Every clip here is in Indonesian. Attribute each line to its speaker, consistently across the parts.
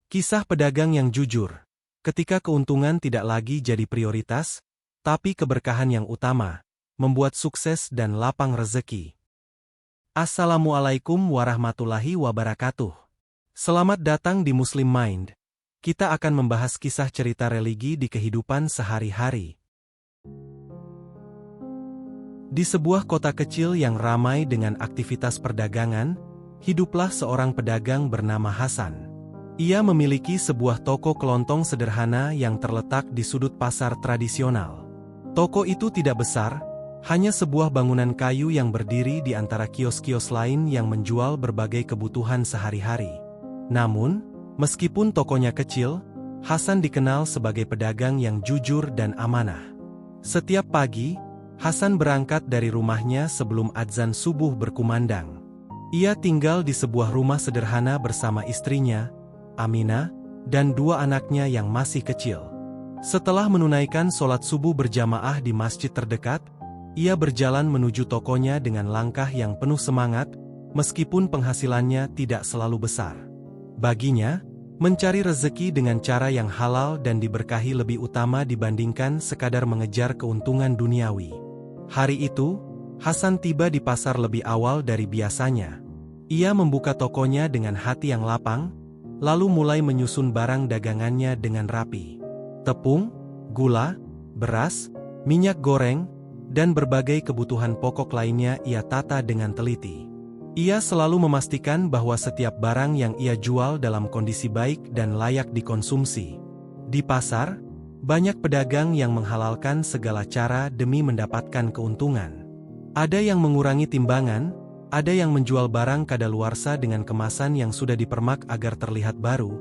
Speaker 1: Kisah pedagang yang jujur. Ketika keuntungan tidak lagi jadi prioritas, tapi keberkahan yang utama, membuat sukses dan lapang rezeki. Assalamualaikum warahmatullahi wabarakatuh. Selamat datang di Muslim Mind. Kita akan membahas kisah cerita religi di kehidupan sehari-hari. Di sebuah kota kecil yang ramai dengan aktivitas perdagangan, hiduplah seorang pedagang bernama Hasan. Ia memiliki sebuah toko kelontong sederhana yang terletak di sudut pasar tradisional. Toko itu tidak besar, hanya sebuah bangunan kayu yang berdiri di antara kios-kios lain yang menjual berbagai kebutuhan sehari-hari. Namun, meskipun tokonya kecil, Hasan dikenal sebagai pedagang yang jujur dan amanah. Setiap pagi, Hasan berangkat dari rumahnya sebelum adzan subuh berkumandang. Ia tinggal di sebuah rumah sederhana bersama istrinya, Aminah, dan dua anaknya yang masih kecil. Setelah menunaikan sholat subuh berjamaah di masjid terdekat, ia berjalan menuju tokonya dengan langkah yang penuh semangat, meskipun penghasilannya tidak selalu besar. Baginya, mencari rezeki dengan cara yang halal dan diberkahi lebih utama dibandingkan sekadar mengejar keuntungan duniawi. Hari itu, Hasan tiba di pasar lebih awal dari biasanya. Ia membuka tokonya dengan hati yang lapang, lalu mulai menyusun barang dagangannya dengan rapi. Tepung, gula, beras, minyak goreng, dan berbagai kebutuhan pokok lainnya ia tata dengan teliti. Ia selalu memastikan bahwa setiap barang yang ia jual dalam kondisi baik dan layak dikonsumsi. Di pasar, banyak pedagang yang menghalalkan segala cara demi mendapatkan keuntungan. Ada yang mengurangi timbangan, ada yang menjual barang kadaluarsa dengan kemasan yang sudah dipermak agar terlihat baru,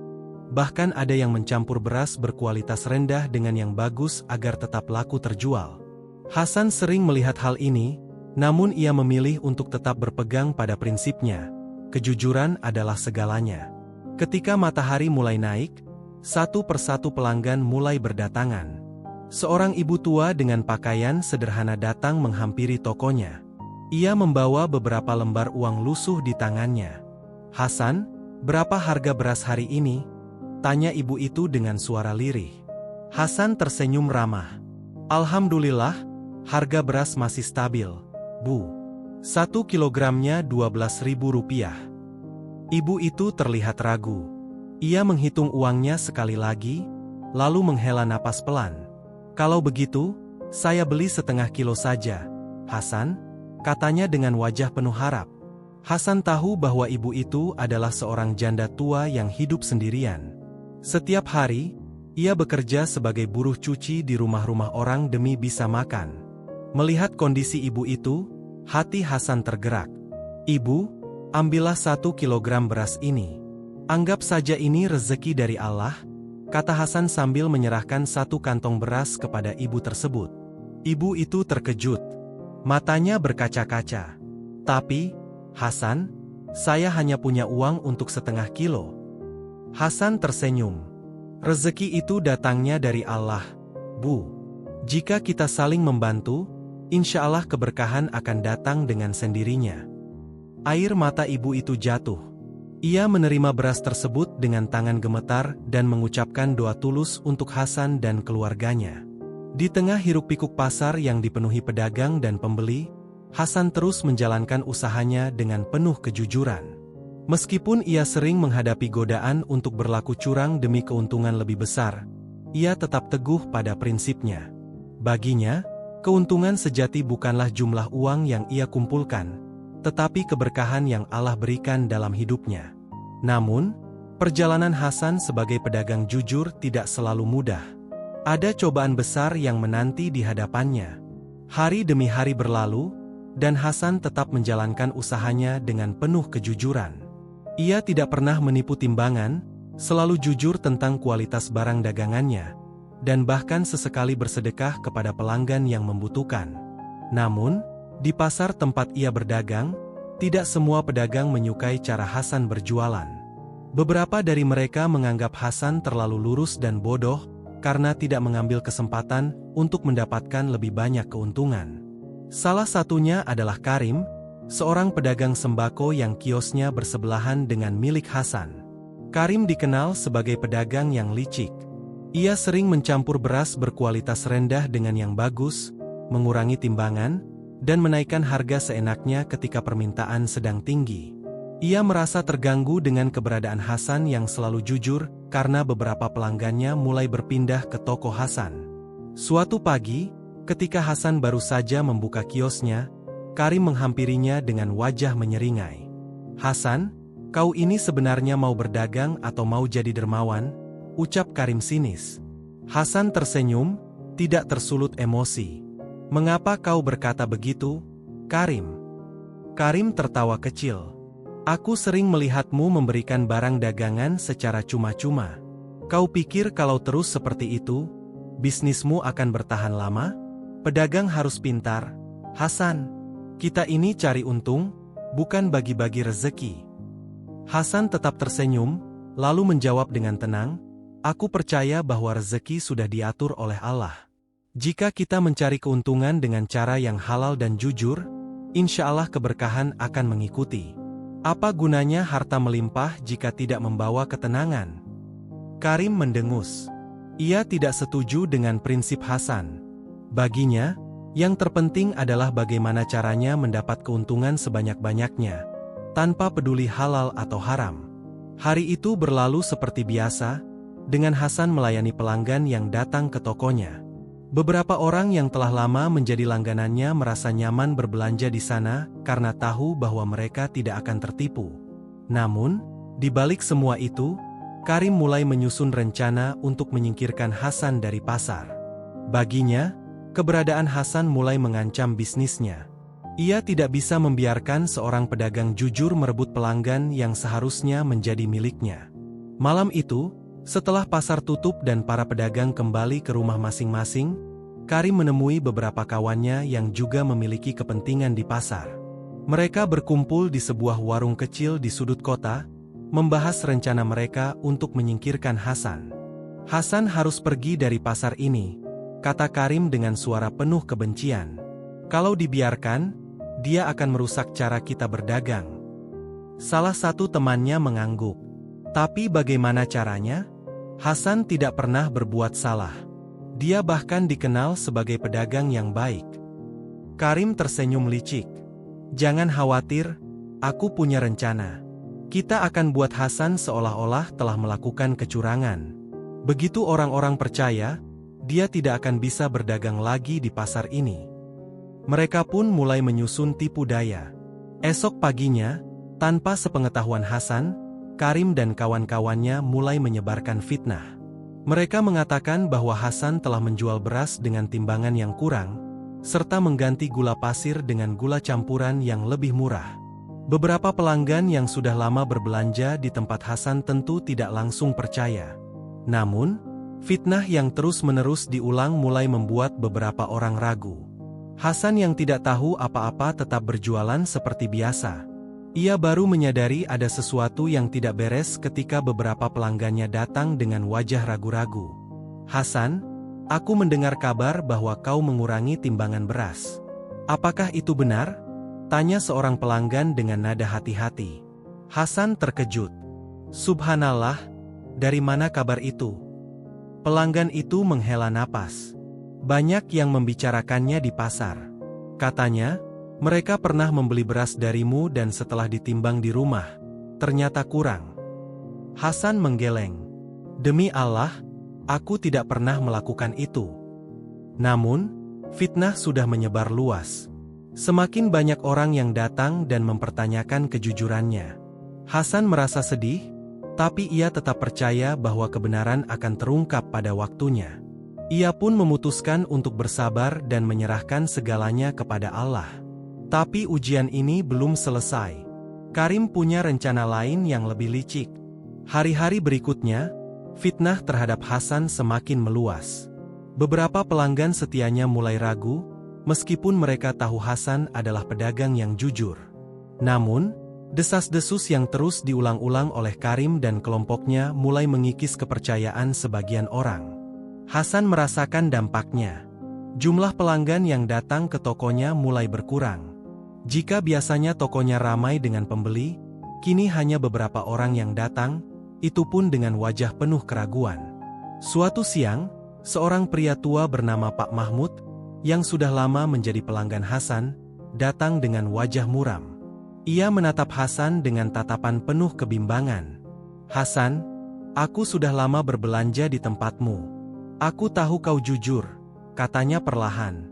Speaker 1: bahkan ada yang mencampur beras berkualitas rendah dengan yang bagus agar tetap laku terjual. Hasan sering melihat hal ini, namun ia memilih untuk tetap berpegang pada prinsipnya. Kejujuran adalah segalanya. Ketika matahari mulai naik, satu persatu pelanggan mulai berdatangan. Seorang ibu tua dengan pakaian sederhana datang menghampiri tokonya. Ia membawa beberapa lembar uang lusuh di tangannya. "Hasan, berapa harga beras hari ini?" tanya ibu itu dengan suara lirih. Hasan tersenyum ramah. "Alhamdulillah, harga beras masih stabil, Bu. 1 kilogramnya Rp12.000. Ibu itu terlihat ragu. Ia menghitung uangnya sekali lagi, lalu menghela napas pelan. "Kalau begitu, saya beli setengah kilo saja, Hasan," katanya dengan wajah penuh harap. Hasan tahu bahwa ibu itu adalah seorang janda tua yang hidup sendirian. Setiap hari, ia bekerja sebagai buruh cuci di rumah-rumah orang demi bisa makan. Melihat kondisi ibu itu, hati Hasan tergerak. "Ibu, ambillah 1 kilogram beras ini. Anggap saja ini rezeki dari Allah," kata Hasan sambil menyerahkan 1 kantong beras kepada ibu tersebut. Ibu itu terkejut. Matanya berkaca-kaca. "Tapi, Hasan, saya hanya punya uang untuk setengah kilo." Hasan tersenyum. "Rezeki itu datangnya dari Allah, Bu. Jika kita saling membantu, insya Allah keberkahan akan datang dengan sendirinya." Air mata ibu itu jatuh. Ia menerima beras tersebut dengan tangan gemetar dan mengucapkan doa tulus untuk Hasan dan keluarganya. Di tengah hiruk-pikuk pasar yang dipenuhi pedagang dan pembeli, Hasan terus menjalankan usahanya dengan penuh kejujuran. Meskipun ia sering menghadapi godaan untuk berlaku curang demi keuntungan lebih besar, ia tetap teguh pada prinsipnya. Baginya, keuntungan sejati bukanlah jumlah uang yang ia kumpulkan, tetapi keberkahan yang Allah berikan dalam hidupnya. Namun, perjalanan Hasan sebagai pedagang jujur tidak selalu mudah. Ada cobaan besar yang menanti di hadapannya. Hari demi hari berlalu, dan Hasan tetap menjalankan usahanya dengan penuh kejujuran. Ia tidak pernah menipu timbangan, selalu jujur tentang kualitas barang dagangannya, dan bahkan sesekali bersedekah kepada pelanggan yang membutuhkan. Namun, di pasar tempat ia berdagang, tidak semua pedagang menyukai cara Hasan berjualan. Beberapa dari mereka menganggap Hasan terlalu lurus dan bodoh, karena tidak mengambil kesempatan untuk mendapatkan lebih banyak keuntungan. Salah satunya adalah Karim, seorang pedagang sembako yang kiosnya bersebelahan dengan milik Hasan. Karim dikenal sebagai pedagang yang licik. Ia sering mencampur beras berkualitas rendah dengan yang bagus, mengurangi timbangan, dan menaikkan harga seenaknya ketika permintaan sedang tinggi. Ia merasa terganggu dengan keberadaan Hasan yang selalu jujur karena beberapa pelanggannya mulai berpindah ke toko Hasan. Suatu pagi, ketika Hasan baru saja membuka kiosnya, Karim menghampirinya dengan wajah menyeringai. "Hasan, kau ini sebenarnya mau berdagang atau mau jadi dermawan?" ucap Karim sinis. Hasan tersenyum, tidak tersulut emosi. "Mengapa kau berkata begitu, Karim?" Karim tertawa kecil. "Aku sering melihatmu memberikan barang dagangan secara cuma-cuma. Kau pikir kalau terus seperti itu, bisnismu akan bertahan lama? Pedagang harus pintar, Hasan. Kita ini cari untung, bukan bagi-bagi rezeki." Hasan tetap tersenyum, lalu menjawab dengan tenang, "Aku percaya bahwa rezeki sudah diatur oleh Allah. Jika kita mencari keuntungan dengan cara yang halal dan jujur, insya Allah keberkahan akan mengikuti. Apa gunanya harta melimpah jika tidak membawa ketenangan?" Karim mendengus. Ia tidak setuju dengan prinsip Hasan. Baginya, yang terpenting adalah bagaimana caranya mendapat keuntungan sebanyak-banyaknya, tanpa peduli halal atau haram. Hari itu berlalu seperti biasa, dengan Hasan melayani pelanggan yang datang ke tokonya. Beberapa orang yang telah lama menjadi langganannya merasa nyaman berbelanja di sana karena tahu bahwa mereka tidak akan tertipu. Namun, di balik semua itu, Karim mulai menyusun rencana untuk menyingkirkan Hasan dari pasar. Baginya, keberadaan Hasan mulai mengancam bisnisnya. Ia tidak bisa membiarkan seorang pedagang jujur merebut pelanggan yang seharusnya menjadi miliknya. Malam itu, setelah pasar tutup dan para pedagang kembali ke rumah masing-masing, Karim menemui beberapa kawannya yang juga memiliki kepentingan di pasar. Mereka berkumpul di sebuah warung kecil di sudut kota, membahas rencana mereka untuk menyingkirkan Hasan. "Hasan harus pergi dari pasar ini," kata Karim dengan suara penuh kebencian. "Kalau dibiarkan, dia akan merusak cara kita berdagang." Salah satu temannya mengangguk. "Tapi bagaimana caranya? Hasan tidak pernah berbuat salah. Dia bahkan dikenal sebagai pedagang yang baik." Karim tersenyum licik. "Jangan khawatir, aku punya rencana. Kita akan buat Hasan seolah-olah telah melakukan kecurangan. Begitu orang-orang percaya, dia tidak akan bisa berdagang lagi di pasar ini." Mereka pun mulai menyusun tipu daya. Esok paginya, tanpa sepengetahuan Hasan, Karim dan kawan-kawannya mulai menyebarkan fitnah. Mereka mengatakan bahwa Hasan telah menjual beras dengan timbangan yang kurang, serta mengganti gula pasir dengan gula campuran yang lebih murah. Beberapa pelanggan yang sudah lama berbelanja di tempat Hasan tentu tidak langsung percaya. Namun, fitnah yang terus-menerus diulang mulai membuat beberapa orang ragu. Hasan yang tidak tahu apa-apa tetap berjualan seperti biasa. Ia baru menyadari ada sesuatu yang tidak beres ketika beberapa pelanggannya datang dengan wajah ragu-ragu. "Hasan, aku mendengar kabar bahwa kau mengurangi timbangan beras. Apakah itu benar?" tanya seorang pelanggan dengan nada hati-hati. Hasan terkejut. "Subhanallah, dari mana kabar itu?" Pelanggan itu menghela napas. "Banyak yang membicarakannya di pasar. Katanya, mereka pernah membeli beras darimu dan setelah ditimbang di rumah, ternyata kurang." Hasan menggeleng. "Demi Allah, aku tidak pernah melakukan itu." Namun, fitnah sudah menyebar luas. Semakin banyak orang yang datang dan mempertanyakan kejujurannya. Hasan merasa sedih, tapi ia tetap percaya bahwa kebenaran akan terungkap pada waktunya. Ia pun memutuskan untuk bersabar dan menyerahkan segalanya kepada Allah. Tapi ujian ini belum selesai. Karim punya rencana lain yang lebih licik. Hari-hari berikutnya, fitnah terhadap Hasan semakin meluas. Beberapa pelanggan setianya mulai ragu, meskipun mereka tahu Hasan adalah pedagang yang jujur. Namun, desas-desus yang terus diulang-ulang oleh Karim dan kelompoknya mulai mengikis kepercayaan sebagian orang. Hasan merasakan dampaknya. Jumlah pelanggan yang datang ke tokonya mulai berkurang. Jika biasanya tokonya ramai dengan pembeli, kini hanya beberapa orang yang datang, itu pun dengan wajah penuh keraguan. Suatu siang, seorang pria tua bernama Pak Mahmud, yang sudah lama menjadi pelanggan Hasan, datang dengan wajah muram. Ia menatap Hasan dengan tatapan penuh kebimbangan. "Hasan, aku sudah lama berbelanja di tempatmu. Aku tahu kau jujur," katanya perlahan.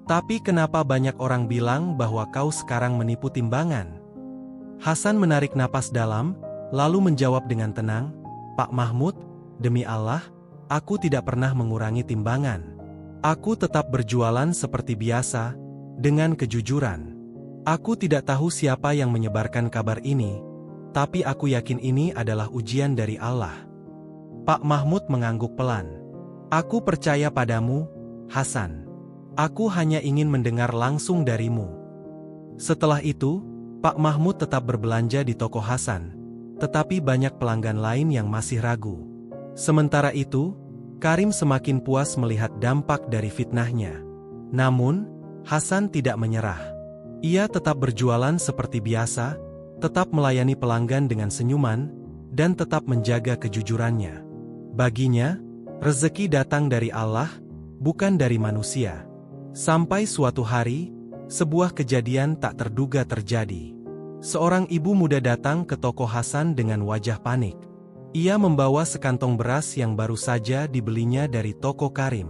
Speaker 1: "Tapi kenapa banyak orang bilang bahwa kau sekarang menipu timbangan?" Hasan menarik napas dalam, lalu menjawab dengan tenang, "Pak Mahmud, demi Allah, aku tidak pernah mengurangi timbangan. Aku tetap berjualan seperti biasa, dengan kejujuran. Aku tidak tahu siapa yang menyebarkan kabar ini, tapi aku yakin ini adalah ujian dari Allah." Pak Mahmud mengangguk pelan. "Aku percaya padamu, Hasan. Aku hanya ingin mendengar langsung darimu." Setelah itu, Pak Mahmud tetap berbelanja di toko Hasan, tetapi banyak pelanggan lain yang masih ragu. Sementara itu, Karim semakin puas melihat dampak dari fitnahnya. Namun, Hasan tidak menyerah. Ia tetap berjualan seperti biasa, tetap melayani pelanggan dengan senyuman, dan tetap menjaga kejujurannya. Baginya, rezeki datang dari Allah, bukan dari manusia. Sampai suatu hari, sebuah kejadian tak terduga terjadi. Seorang ibu muda datang ke toko Hasan dengan wajah panik. Ia membawa sekantong beras yang baru saja dibelinya dari toko Karim.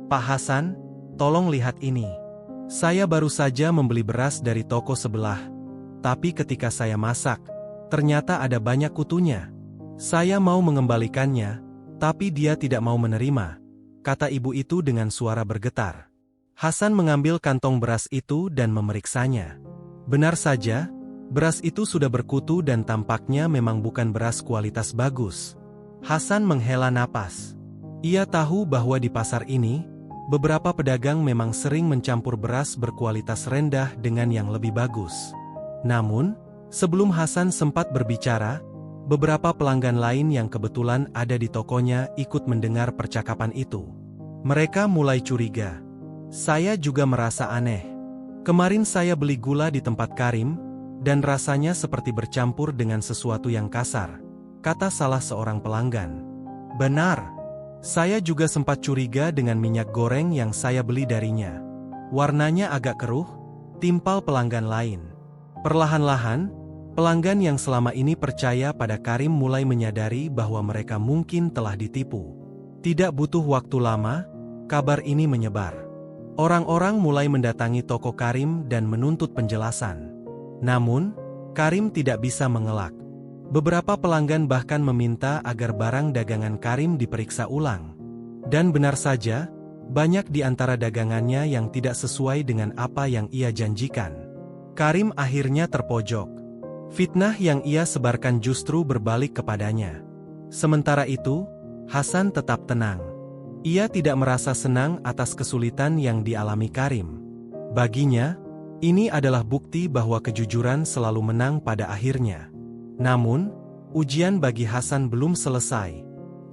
Speaker 1: "Pak Hasan, tolong lihat ini. Saya baru saja membeli beras dari toko sebelah, tapi ketika saya masak, ternyata ada banyak kutunya. Saya mau mengembalikannya, tapi dia tidak mau menerima," kata ibu itu dengan suara bergetar. Hasan mengambil kantong beras itu dan memeriksanya. Benar saja, beras itu sudah berkutu dan tampaknya memang bukan beras kualitas bagus. Hasan menghela napas. Ia tahu bahwa di pasar ini, beberapa pedagang memang sering mencampur beras berkualitas rendah dengan yang lebih bagus. Namun, sebelum Hasan sempat berbicara, beberapa pelanggan lain yang kebetulan ada di tokonya ikut mendengar percakapan itu. Mereka mulai curiga. "Saya juga merasa aneh. Kemarin saya beli gula di tempat Karim, dan rasanya seperti bercampur dengan sesuatu yang kasar," kata salah seorang pelanggan. "Benar. Saya juga sempat curiga dengan minyak goreng yang saya beli darinya. Warnanya agak keruh," timpal pelanggan lain. Perlahan-lahan, pelanggan yang selama ini percaya pada Karim mulai menyadari bahwa mereka mungkin telah ditipu. Tidak butuh waktu lama, kabar ini menyebar. Orang-orang mulai mendatangi toko Karim dan menuntut penjelasan. Namun, Karim tidak bisa mengelak. Beberapa pelanggan bahkan meminta agar barang dagangan Karim diperiksa ulang. Dan benar saja, banyak di antara dagangannya yang tidak sesuai dengan apa yang ia janjikan. Karim akhirnya terpojok. Fitnah yang ia sebarkan justru berbalik kepadanya. Sementara itu, Hasan tetap tenang. Ia tidak merasa senang atas kesulitan yang dialami Karim. Baginya, ini adalah bukti bahwa kejujuran selalu menang pada akhirnya. Namun, ujian bagi Hasan belum selesai.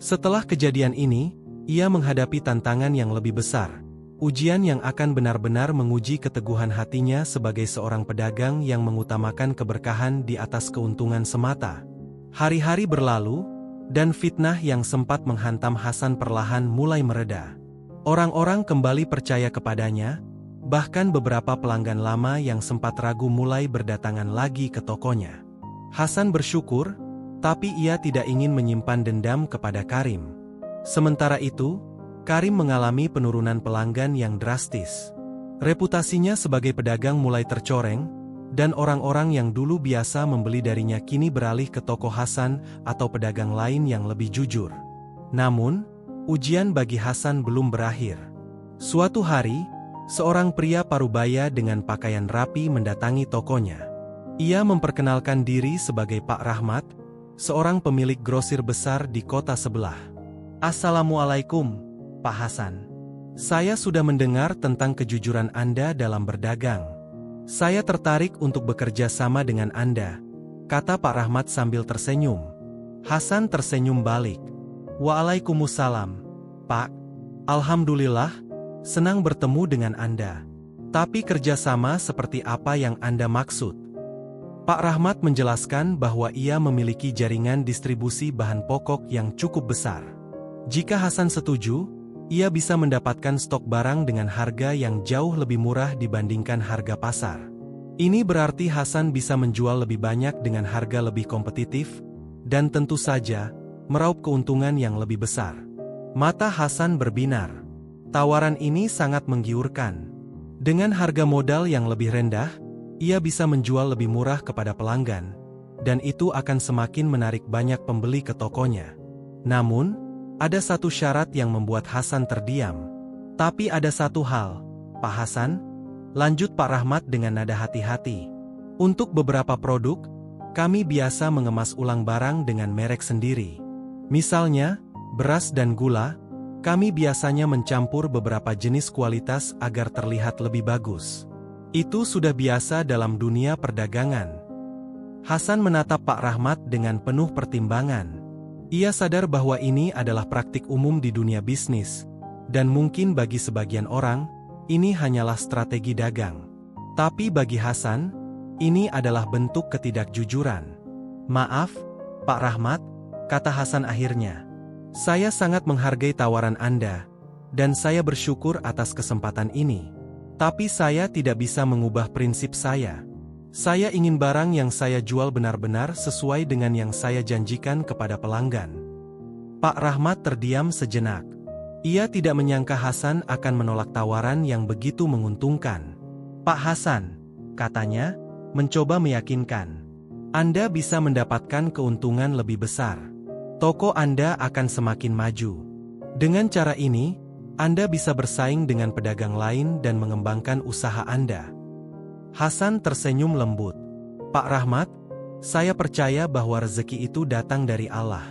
Speaker 1: Setelah kejadian ini, ia menghadapi tantangan yang lebih besar. Ujian yang akan benar-benar menguji keteguhan hatinya sebagai seorang pedagang yang mengutamakan keberkahan di atas keuntungan semata. Hari-hari berlalu, dan fitnah yang sempat menghantam Hasan perlahan mulai mereda. Orang-orang kembali percaya kepadanya, bahkan beberapa pelanggan lama yang sempat ragu mulai berdatangan lagi ke tokonya. Hasan bersyukur, tapi ia tidak ingin menyimpan dendam kepada Karim. Sementara itu, Karim mengalami penurunan pelanggan yang drastis. Reputasinya sebagai pedagang mulai tercoreng, dan orang-orang yang dulu biasa membeli darinya kini beralih ke toko Hasan atau pedagang lain yang lebih jujur. Namun, ujian bagi Hasan belum berakhir. Suatu hari, seorang pria parubaya dengan pakaian rapi mendatangi tokonya. Ia memperkenalkan diri sebagai Pak Rahmat, seorang pemilik grosir besar di kota sebelah. "Assalamualaikum, Pak Hasan. Saya sudah mendengar tentang kejujuran Anda dalam berdagang. Saya tertarik untuk bekerja sama dengan Anda," kata Pak Rahmat sambil tersenyum. Hasan tersenyum balik. "Waalaikumsalam, Pak. Alhamdulillah, senang bertemu dengan Anda. Tapi kerjasama seperti apa yang Anda maksud?" Pak Rahmat menjelaskan bahwa ia memiliki jaringan distribusi bahan pokok yang cukup besar. Jika Hasan setuju, ia bisa mendapatkan stok barang dengan harga yang jauh lebih murah dibandingkan harga pasar. Ini berarti Hasan bisa menjual lebih banyak dengan harga lebih kompetitif, dan tentu saja, meraup keuntungan yang lebih besar. Mata Hasan berbinar. Tawaran ini sangat menggiurkan. Dengan harga modal yang lebih rendah, ia bisa menjual lebih murah kepada pelanggan, dan itu akan semakin menarik banyak pembeli ke tokonya. Namun, ada satu syarat yang membuat Hasan terdiam. Tapi ada satu hal, Pak Hasan, lanjut Pak Rahmat dengan nada hati-hati. Untuk beberapa produk, kami biasa mengemas ulang barang dengan merek sendiri. Misalnya, beras dan gula, kami biasanya mencampur beberapa jenis kualitas agar terlihat lebih bagus. Itu sudah biasa dalam dunia perdagangan. Hasan menatap Pak Rahmat dengan penuh pertimbangan. Ia sadar bahwa ini adalah praktik umum di dunia bisnis, dan mungkin bagi sebagian orang, ini hanyalah strategi dagang. Tapi bagi Hasan, ini adalah bentuk ketidakjujuran. "Maaf, Pak Rahmat," kata Hasan akhirnya. "Saya sangat menghargai tawaran Anda, dan saya bersyukur atas kesempatan ini. Tapi saya tidak bisa mengubah prinsip saya. Saya ingin barang yang saya jual benar-benar sesuai dengan yang saya janjikan kepada pelanggan." Pak Rahmat terdiam sejenak. Ia tidak menyangka Hasan akan menolak tawaran yang begitu menguntungkan. "Pak Hasan," katanya, mencoba meyakinkan, "Anda bisa mendapatkan keuntungan lebih besar. Toko Anda akan semakin maju. Dengan cara ini, Anda bisa bersaing dengan pedagang lain dan mengembangkan usaha Anda." Hasan tersenyum lembut. "Pak Rahmat, saya percaya bahwa rezeki itu datang dari Allah.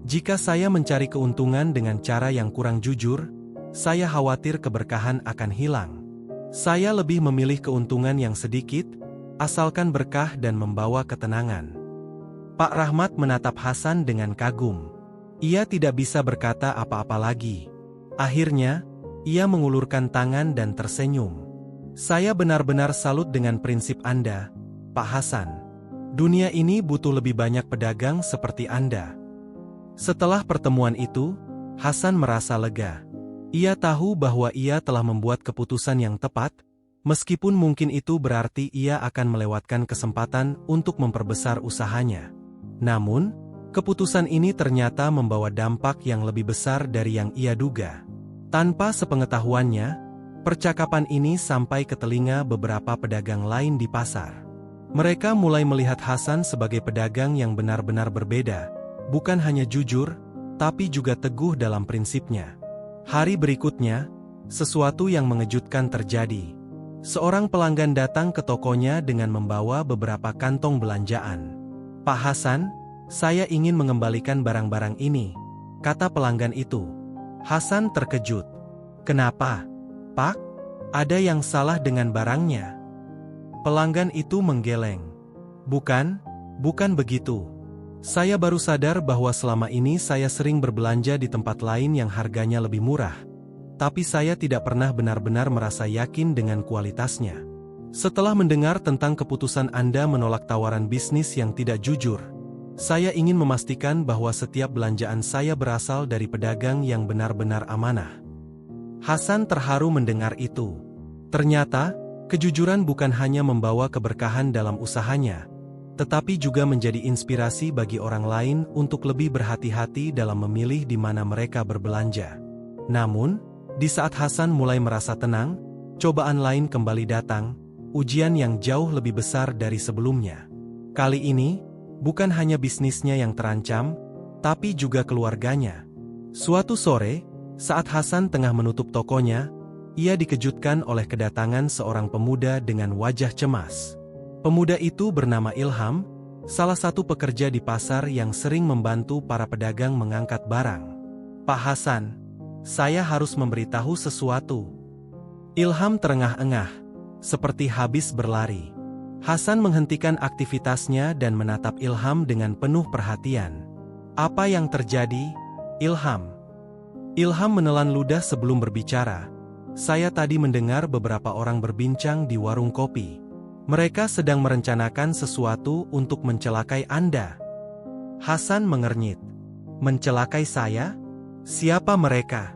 Speaker 1: Jika saya mencari keuntungan dengan cara yang kurang jujur, saya khawatir keberkahan akan hilang. Saya lebih memilih keuntungan yang sedikit, asalkan berkah dan membawa ketenangan." Pak Rahmat menatap Hasan dengan kagum. Ia tidak bisa berkata apa-apa lagi. Akhirnya, ia mengulurkan tangan dan tersenyum. "Saya benar-benar salut dengan prinsip Anda, Pak Hasan. Dunia ini butuh lebih banyak pedagang seperti Anda." Setelah pertemuan itu, Hasan merasa lega. Ia tahu bahwa ia telah membuat keputusan yang tepat, meskipun mungkin itu berarti ia akan melewatkan kesempatan untuk memperbesar usahanya. Namun, keputusan ini ternyata membawa dampak yang lebih besar dari yang ia duga. Tanpa sepengetahuannya, percakapan ini sampai ke telinga beberapa pedagang lain di pasar. Mereka mulai melihat Hasan sebagai pedagang yang benar-benar berbeda, bukan hanya jujur, tapi juga teguh dalam prinsipnya. Hari berikutnya, sesuatu yang mengejutkan terjadi. Seorang pelanggan datang ke tokonya dengan membawa beberapa kantong belanjaan. "Pak Hasan, saya ingin mengembalikan barang-barang ini," kata pelanggan itu. Hasan terkejut. "Kenapa, Pak? Ada yang salah dengan barangnya?" Pelanggan itu menggeleng. Bukan begitu. Saya baru sadar bahwa selama ini saya sering berbelanja di tempat lain yang harganya lebih murah. Tapi saya tidak pernah benar-benar merasa yakin dengan kualitasnya. Setelah mendengar tentang keputusan Anda menolak tawaran bisnis yang tidak jujur, saya ingin memastikan bahwa setiap belanjaan saya berasal dari pedagang yang benar-benar amanah." Hasan terharu mendengar itu. Ternyata, kejujuran bukan hanya membawa keberkahan dalam usahanya, tetapi juga menjadi inspirasi bagi orang lain untuk lebih berhati-hati dalam memilih di mana mereka berbelanja. Namun, di saat Hasan mulai merasa tenang, cobaan lain kembali datang, ujian yang jauh lebih besar dari sebelumnya. Kali ini, bukan hanya bisnisnya yang terancam, tapi juga keluarganya. Suatu sore, saat Hasan tengah menutup tokonya, ia dikejutkan oleh kedatangan seorang pemuda dengan wajah cemas. Pemuda itu bernama Ilham, salah satu pekerja di pasar yang sering membantu para pedagang mengangkat barang. "Pak Hasan, saya harus memberitahu sesuatu." Ilham terengah-engah, seperti habis berlari. Hasan menghentikan aktivitasnya dan menatap Ilham dengan penuh perhatian. "Apa yang terjadi, Ilham?" Ilham menelan ludah sebelum berbicara. "Saya tadi mendengar beberapa orang berbincang di warung kopi. Mereka sedang merencanakan sesuatu untuk mencelakai Anda. Hasan mengernyit. Mencelakai saya? Siapa mereka?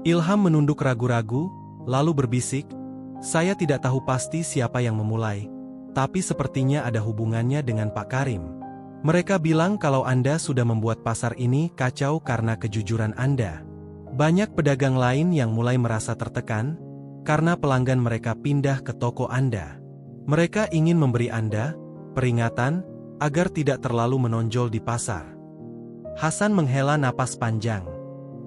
Speaker 1: Ilham menunduk ragu-ragu, lalu berbisik, saya tidak tahu pasti siapa yang memulai, tapi sepertinya ada hubungannya dengan Pak Karim. Mereka bilang kalau Anda sudah membuat pasar ini kacau karena kejujuran Anda. Banyak pedagang lain yang mulai merasa tertekan, karena pelanggan mereka pindah ke toko Anda. Mereka ingin memberi Anda peringatan agar tidak terlalu menonjol di pasar. Hasan menghela napas panjang.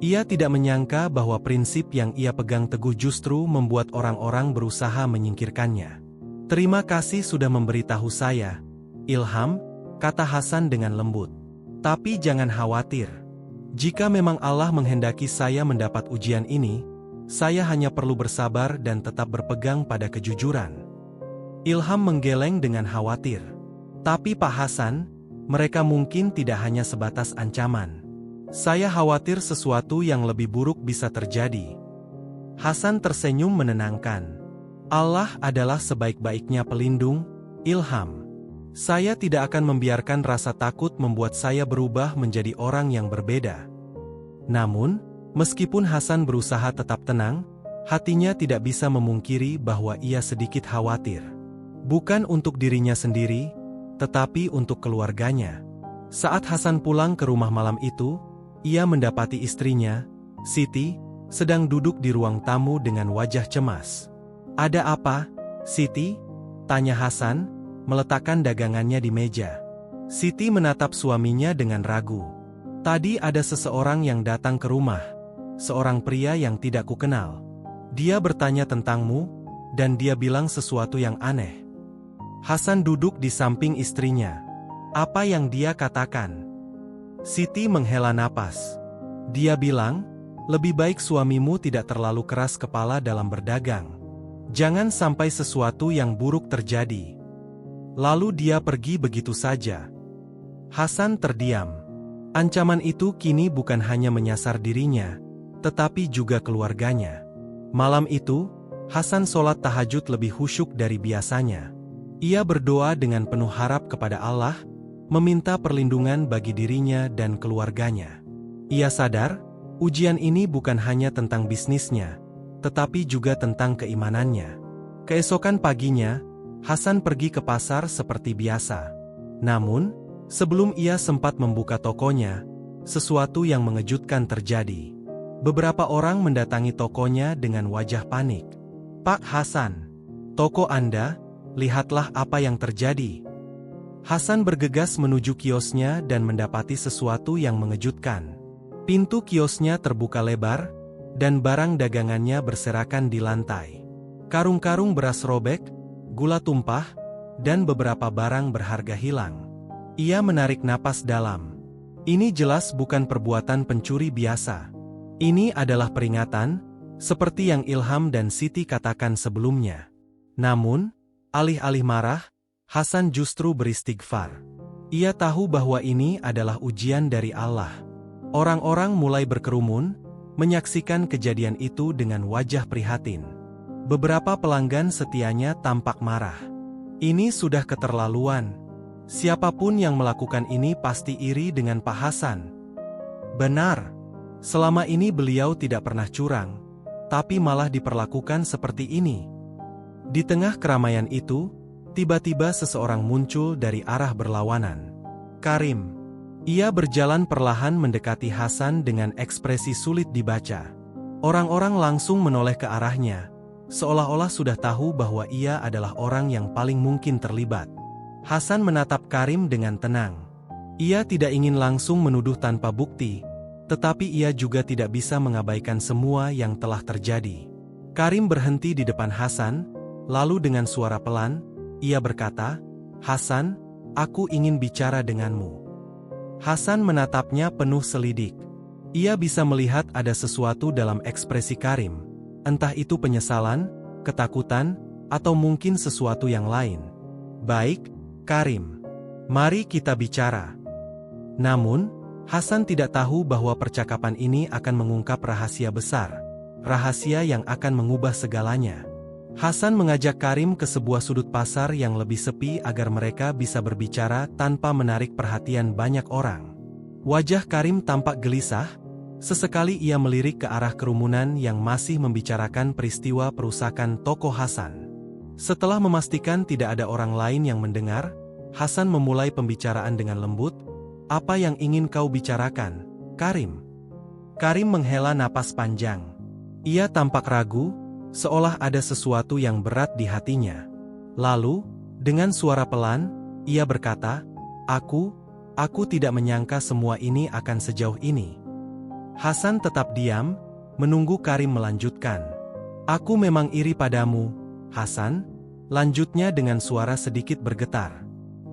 Speaker 1: Ia tidak menyangka bahwa prinsip yang ia pegang teguh justru membuat orang-orang berusaha menyingkirkannya. Terima kasih sudah memberitahu saya, Ilham, kata Hasan dengan lembut. Tapi jangan khawatir. Jika memang Allah menghendaki saya mendapat ujian ini, saya hanya perlu bersabar dan tetap berpegang pada kejujuran. Ilham menggeleng dengan khawatir. Tapi Pak Hasan, mereka mungkin tidak hanya sebatas ancaman. Saya khawatir sesuatu yang lebih buruk bisa terjadi. Hasan tersenyum menenangkan. Allah adalah sebaik-baiknya pelindung, Ilham. Saya tidak akan membiarkan rasa takut membuat saya berubah menjadi orang yang berbeda. Namun, meskipun Hasan berusaha tetap tenang, hatinya tidak bisa memungkiri bahwa ia sedikit khawatir. Bukan untuk dirinya sendiri, tetapi untuk keluarganya. Saat Hasan pulang ke rumah malam itu, ia mendapati istrinya, Siti, sedang duduk di ruang tamu dengan wajah cemas. Ada apa, Siti? Tanya Hasan, meletakkan dagangannya di meja. Siti menatap suaminya dengan ragu. Tadi ada seseorang yang datang ke rumah, seorang pria yang tidak kukenal. Dia bertanya tentangmu, dan dia bilang sesuatu yang aneh. Hasan duduk di samping istrinya. Apa yang dia katakan? Siti menghela napas. Dia bilang, lebih baik suamimu tidak terlalu keras kepala dalam berdagang. Jangan sampai sesuatu yang buruk terjadi. Lalu dia pergi begitu saja. Hasan terdiam. Ancaman itu kini bukan hanya menyasar dirinya, tetapi juga keluarganya. Malam itu, Hasan sholat tahajud lebih khusyuk dari biasanya. Ia berdoa dengan penuh harap kepada Allah, meminta perlindungan bagi dirinya dan keluarganya. Ia sadar, ujian ini bukan hanya tentang bisnisnya, tetapi juga tentang keimanannya. Keesokan paginya, Hasan pergi ke pasar seperti biasa. Namun, sebelum ia sempat membuka tokonya, sesuatu yang mengejutkan terjadi. Beberapa orang mendatangi tokonya dengan wajah panik. Pak Hasan, toko Anda, lihatlah apa yang terjadi. Hasan bergegas menuju kiosnya dan mendapati sesuatu yang mengejutkan. Pintu kiosnya terbuka lebar, dan barang dagangannya berserakan di lantai. Karung-karung beras robek, gula tumpah, dan beberapa barang berharga hilang. Ia menarik napas dalam. Ini jelas bukan perbuatan pencuri biasa. Ini adalah peringatan, seperti yang Ilham dan Siti katakan sebelumnya. Namun, alih-alih marah, Hasan justru beristighfar. Ia tahu bahwa ini adalah ujian dari Allah. Orang-orang mulai berkerumun, menyaksikan kejadian itu dengan wajah prihatin. Beberapa pelanggan setianya tampak marah. Ini sudah keterlaluan. Siapapun yang melakukan ini pasti iri dengan Pak Hasan. Benar. Selama ini beliau tidak pernah curang, tapi malah diperlakukan seperti ini. Di tengah keramaian itu, tiba-tiba seseorang muncul dari arah berlawanan. Karim. Ia berjalan perlahan mendekati Hasan dengan ekspresi sulit dibaca. Orang-orang langsung menoleh ke arahnya, seolah-olah sudah tahu bahwa ia adalah orang yang paling mungkin terlibat. Hasan menatap Karim dengan tenang. Ia tidak ingin langsung menuduh tanpa bukti, tetapi ia juga tidak bisa mengabaikan semua yang telah terjadi. Karim berhenti di depan Hasan, lalu dengan suara pelan, ia berkata, Hasan, aku ingin bicara denganmu. Hasan menatapnya penuh selidik. Ia bisa melihat ada sesuatu dalam ekspresi Karim, entah itu penyesalan, ketakutan, atau mungkin sesuatu yang lain. Baik, Karim. Mari kita bicara. Namun, Hasan tidak tahu bahwa percakapan ini akan mengungkap rahasia besar. Rahasia yang akan mengubah segalanya. Hasan mengajak Karim ke sebuah sudut pasar yang lebih sepi agar mereka bisa berbicara tanpa menarik perhatian banyak orang. Wajah Karim tampak gelisah, sesekali ia melirik ke arah kerumunan yang masih membicarakan peristiwa perusakan toko Hasan. Setelah memastikan tidak ada orang lain yang mendengar, Hasan memulai pembicaraan dengan lembut, "Apa yang ingin kau bicarakan, Karim?" Karim menghela napas panjang. Ia tampak ragu, seolah ada sesuatu yang berat di hatinya. Lalu, dengan suara pelan, ia berkata, Aku tidak menyangka semua ini akan sejauh ini." Hasan tetap diam, menunggu Karim melanjutkan. "Aku memang iri padamu, Hasan," lanjutnya dengan suara sedikit bergetar.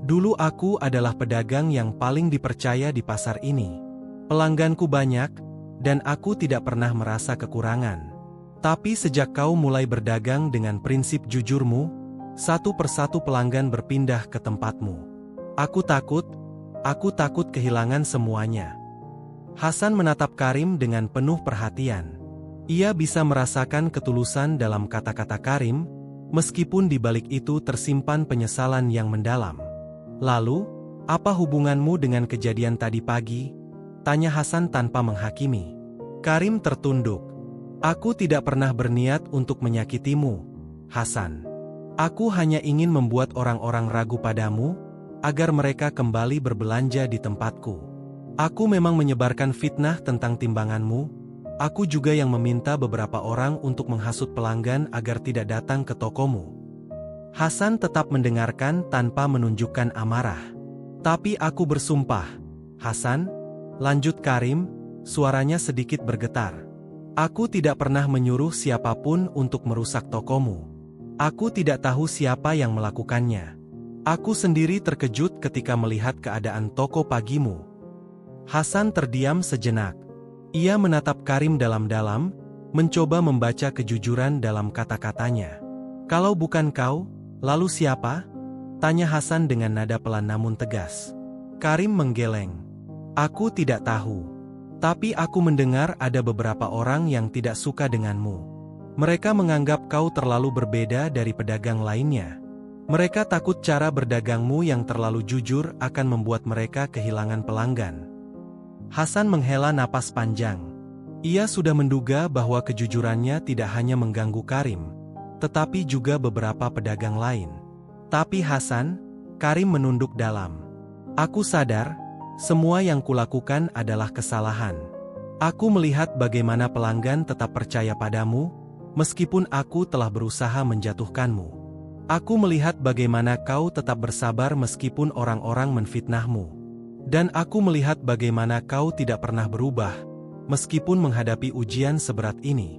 Speaker 1: "Dulu aku adalah pedagang yang paling dipercaya di pasar ini. Pelangganku banyak, dan aku tidak pernah merasa kekurangan. Tapi sejak kau mulai berdagang dengan prinsip jujurmu, satu persatu pelanggan berpindah ke tempatmu. Aku takut kehilangan semuanya." Hasan menatap Karim dengan penuh perhatian. Ia bisa merasakan ketulusan dalam kata-kata Karim, meskipun di balik itu tersimpan penyesalan yang mendalam. "Lalu, apa hubunganmu dengan kejadian tadi pagi?" tanya Hasan tanpa menghakimi. Karim tertunduk. "Aku tidak pernah berniat untuk menyakitimu, Hasan. Aku hanya ingin membuat orang-orang ragu padamu, agar mereka kembali berbelanja di tempatku. Aku memang menyebarkan fitnah tentang timbanganmu. Aku juga yang meminta beberapa orang untuk menghasut pelanggan agar tidak datang ke tokomu." Hasan tetap mendengarkan tanpa menunjukkan amarah. "Tapi aku bersumpah, Hasan," lanjut Karim, suaranya sedikit bergetar. "Aku tidak pernah menyuruh siapapun untuk merusak tokomu. Aku tidak tahu siapa yang melakukannya. Aku sendiri terkejut ketika melihat keadaan toko pagimu." Hasan terdiam sejenak. Ia menatap Karim dalam-dalam, mencoba membaca kejujuran dalam kata-katanya. "Kalau bukan kau, lalu siapa?" tanya Hasan dengan nada pelan namun tegas. Karim menggeleng. "Aku tidak tahu. Tapi aku mendengar ada beberapa orang yang tidak suka denganmu. Mereka menganggap kau terlalu berbeda dari pedagang lainnya. Mereka takut cara berdagangmu yang terlalu jujur akan membuat mereka kehilangan pelanggan." Hasan menghela napas panjang. Ia sudah menduga bahwa kejujurannya tidak hanya mengganggu Karim, tetapi juga beberapa pedagang lain. "Tapi Hasan," Karim menunduk dalam. "Aku sadar, semua yang kulakukan adalah kesalahan. Aku melihat bagaimana pelanggan tetap percaya padamu, meskipun aku telah berusaha menjatuhkanmu. Aku melihat bagaimana kau tetap bersabar meskipun orang-orang menfitnahmu. Dan aku melihat bagaimana kau tidak pernah berubah, meskipun menghadapi ujian seberat ini."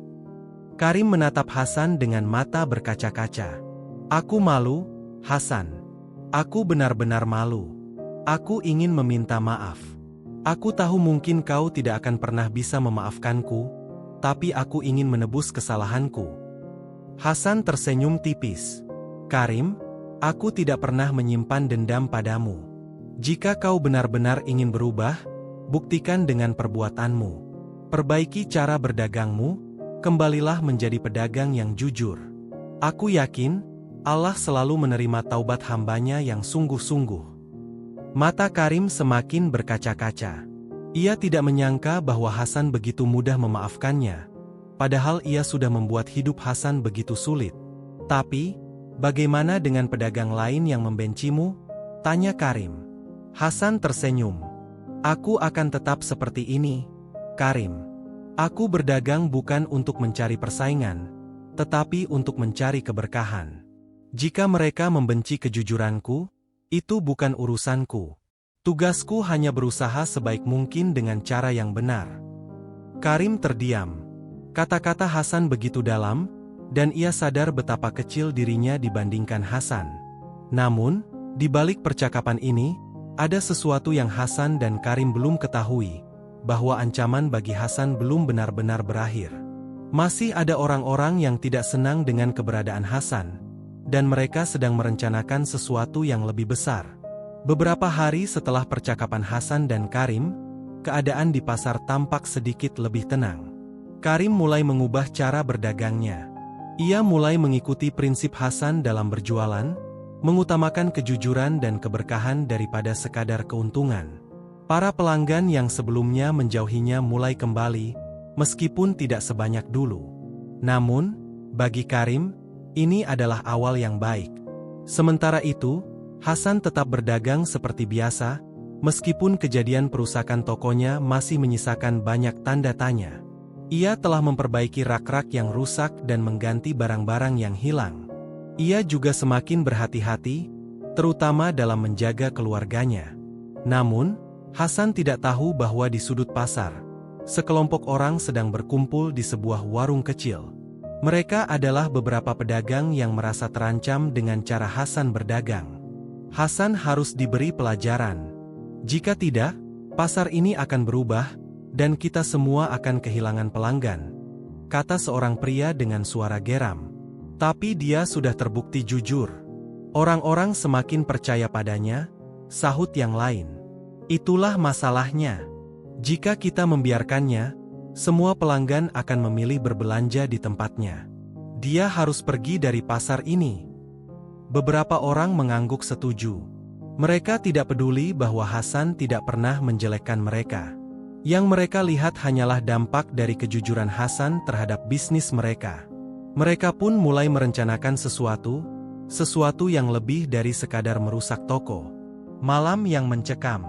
Speaker 1: Karim menatap Hasan dengan mata berkaca-kaca. "Aku malu, Hasan. Aku benar-benar malu. Aku ingin meminta maaf. Aku tahu mungkin kau tidak akan pernah bisa memaafkanku, tapi aku ingin menebus kesalahanku." Hasan tersenyum tipis. "Karim, aku tidak pernah menyimpan dendam padamu. Jika kau benar-benar ingin berubah, buktikan dengan perbuatanmu. Perbaiki cara berdagangmu, kembalilah menjadi pedagang yang jujur. Aku yakin, Allah selalu menerima taubat hambanya yang sungguh-sungguh." Mata Karim semakin berkaca-kaca. Ia tidak menyangka bahwa Hasan begitu mudah memaafkannya, padahal ia sudah membuat hidup Hasan begitu sulit. "Tapi, bagaimana dengan pedagang lain yang membencimu?" tanya Karim. Hasan tersenyum. "Aku akan tetap seperti ini, Karim. Aku berdagang bukan untuk mencari persaingan, tetapi untuk mencari keberkahan. Jika mereka membenci kejujuranku, itu bukan urusanku. Tugasku hanya berusaha sebaik mungkin dengan cara yang benar." Karim terdiam. Kata-kata Hasan begitu dalam, dan ia sadar betapa kecil dirinya dibandingkan Hasan. Namun, di balik percakapan ini, ada sesuatu yang Hasan dan Karim belum ketahui, bahwa ancaman bagi Hasan belum benar-benar berakhir. Masih ada orang-orang yang tidak senang dengan keberadaan Hasan, dan mereka sedang merencanakan sesuatu yang lebih besar. Beberapa hari setelah percakapan Hasan dan Karim, keadaan di pasar tampak sedikit lebih tenang. Karim mulai mengubah cara berdagangnya. Ia mulai mengikuti prinsip Hasan dalam berjualan, mengutamakan kejujuran dan keberkahan daripada sekadar keuntungan. Para pelanggan yang sebelumnya menjauhinya mulai kembali, meskipun tidak sebanyak dulu. Namun, bagi Karim, ini adalah awal yang baik. Sementara itu, Hasan tetap berdagang seperti biasa, meskipun kejadian perusakan tokonya masih menyisakan banyak tanda tanya. Ia telah memperbaiki rak-rak yang rusak dan mengganti barang-barang yang hilang. Ia juga semakin berhati-hati, terutama dalam menjaga keluarganya. Namun, Hasan tidak tahu bahwa di sudut pasar, sekelompok orang sedang berkumpul di sebuah warung kecil. Mereka adalah beberapa pedagang yang merasa terancam dengan cara Hasan berdagang. Hasan harus diberi pelajaran. Jika tidak, pasar ini akan berubah, dan kita semua akan kehilangan pelanggan, kata seorang pria dengan suara geram. Tapi dia sudah terbukti jujur. Orang-orang semakin percaya padanya, sahut yang lain. Itulah masalahnya. Jika kita membiarkannya, semua pelanggan akan memilih berbelanja di tempatnya. Dia harus pergi dari pasar ini. Beberapa orang mengangguk setuju. Mereka tidak peduli bahwa Hasan tidak pernah menjelekkan mereka. Yang mereka lihat hanyalah dampak dari kejujuran Hasan terhadap bisnis mereka. Mereka pun mulai merencanakan sesuatu yang lebih dari sekadar merusak toko. Malam yang mencekam.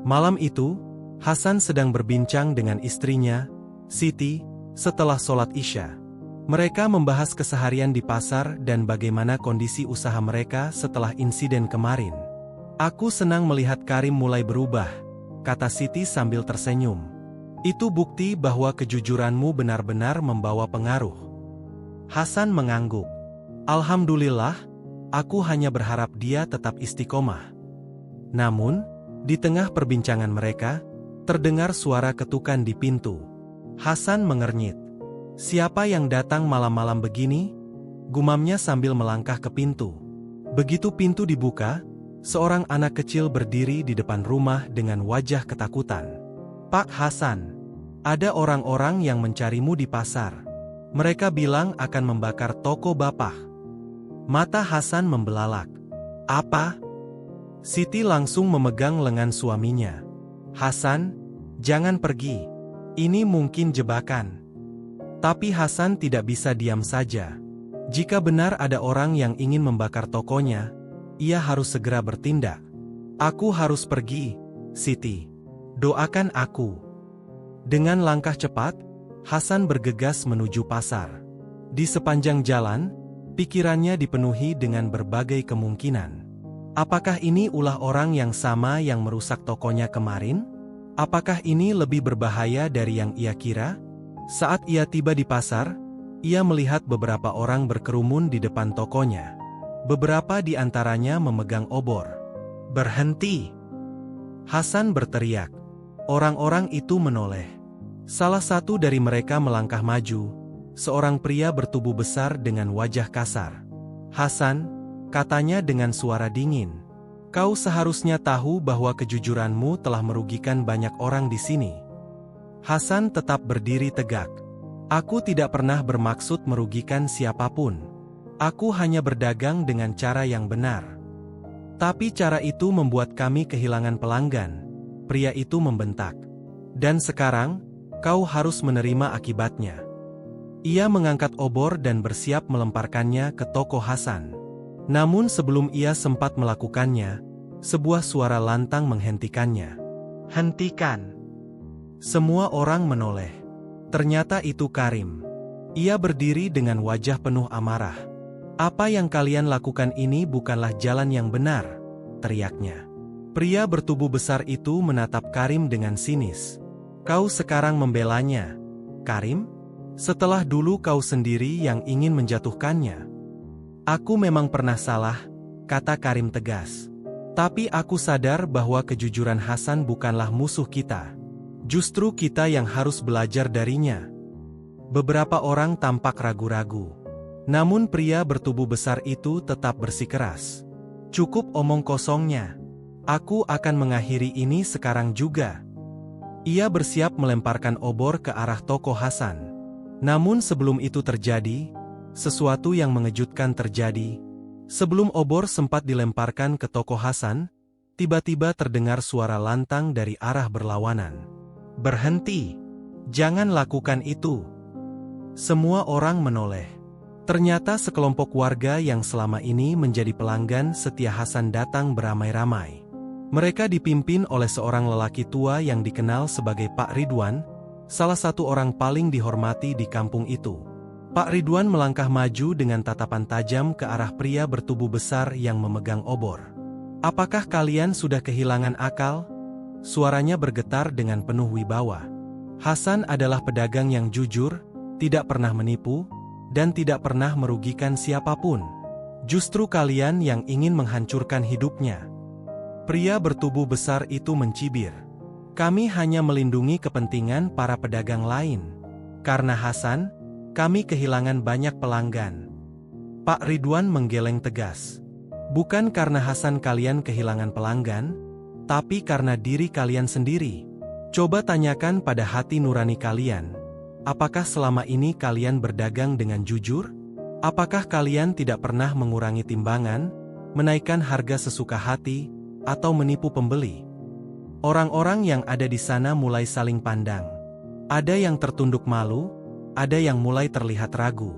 Speaker 1: Malam itu, Hasan sedang berbincang dengan istrinya, Siti, setelah sholat Isya. Mereka membahas keseharian di pasar dan bagaimana kondisi usaha mereka setelah insiden kemarin. Aku senang melihat Karim mulai berubah, kata Siti sambil tersenyum. Itu bukti bahwa kejujuranmu benar-benar membawa pengaruh. Hasan mengangguk. Alhamdulillah, aku hanya berharap dia tetap istiqomah. Namun, di tengah perbincangan mereka, terdengar suara ketukan di pintu. Hasan mengernyit. Siapa yang datang malam-malam begini? Gumamnya sambil melangkah ke pintu. Begitu pintu dibuka, seorang anak kecil berdiri di depan rumah dengan wajah ketakutan. Pak Hasan, ada orang-orang yang mencarimu di pasar. Mereka bilang akan membakar toko Bapak. Mata Hasan membelalak. Apa? Siti langsung memegang lengan suaminya. Hasan, jangan pergi. Ini mungkin jebakan. Tapi Hasan tidak bisa diam saja. Jika benar ada orang yang ingin membakar tokonya, ia harus segera bertindak. Aku harus pergi, Siti. Doakan aku. Dengan langkah cepat, Hasan bergegas menuju pasar. Di sepanjang jalan, pikirannya dipenuhi dengan berbagai kemungkinan. Apakah ini ulah orang yang sama yang merusak tokonya kemarin? Apakah ini lebih berbahaya dari yang ia kira? Saat ia tiba di pasar, ia melihat beberapa orang berkerumun di depan tokonya. Beberapa di antaranya memegang obor. Berhenti! Hasan berteriak. Orang-orang itu menoleh. Salah satu dari mereka melangkah maju, seorang pria bertubuh besar dengan wajah kasar. Hasan, katanya dengan suara dingin, kau seharusnya tahu bahwa kejujuranmu telah merugikan banyak orang di sini. Hasan tetap berdiri tegak. Aku tidak pernah bermaksud merugikan siapapun. Aku hanya berdagang dengan cara yang benar. Tapi cara itu membuat kami kehilangan pelanggan. Pria itu membentak. Dan sekarang, kau harus menerima akibatnya. Ia mengangkat obor dan bersiap melemparkannya ke toko Hasan. Namun sebelum ia sempat melakukannya, sebuah suara lantang menghentikannya. Hentikan! Semua orang menoleh. Ternyata itu Karim. Ia berdiri dengan wajah penuh amarah. Apa yang kalian lakukan ini bukanlah jalan yang benar, teriaknya. Pria bertubuh besar itu menatap Karim dengan sinis. Kau sekarang membelanya, Karim? Setelah dulu kau sendiri yang ingin menjatuhkannya. Aku memang pernah salah, kata Karim tegas. Tapi aku sadar bahwa kejujuran Hasan bukanlah musuh kita. Justru kita yang harus belajar darinya. Beberapa orang tampak ragu-ragu. Namun pria bertubuh besar itu tetap bersikeras. Cukup omong kosongnya. Aku akan mengakhiri ini sekarang juga. Ia bersiap melemparkan obor ke arah toko Hasan. Namun sebelum itu terjadi, sesuatu yang mengejutkan terjadi. Sebelum obor sempat dilemparkan ke toko Hasan, tiba-tiba terdengar suara lantang dari arah berlawanan. "Berhenti! Jangan lakukan itu!" Semua orang menoleh. Ternyata sekelompok warga yang selama ini menjadi pelanggan setia Hasan datang beramai-ramai. Mereka dipimpin oleh seorang lelaki tua yang dikenal sebagai Pak Ridwan, salah satu orang paling dihormati di kampung itu. Pak Ridwan melangkah maju dengan tatapan tajam ke arah pria bertubuh besar yang memegang obor. "Apakah kalian sudah kehilangan akal?" Suaranya bergetar dengan penuh wibawa. Hasan adalah pedagang yang jujur, tidak pernah menipu, dan tidak pernah merugikan siapapun. Justru kalian yang ingin menghancurkan hidupnya. Pria bertubuh besar itu mencibir. "Kami hanya melindungi kepentingan para pedagang lain. Karena Hasan, kami kehilangan banyak pelanggan." Pak Ridwan menggeleng tegas. "Bukan karena Hasan kalian kehilangan pelanggan, tapi karena diri kalian sendiri. Coba tanyakan pada hati nurani kalian. Apakah selama ini kalian berdagang dengan jujur? Apakah kalian tidak pernah mengurangi timbangan, menaikkan harga sesuka hati, atau menipu pembeli?" Orang-orang yang ada di sana mulai saling pandang. Ada yang tertunduk malu, ada yang mulai terlihat ragu.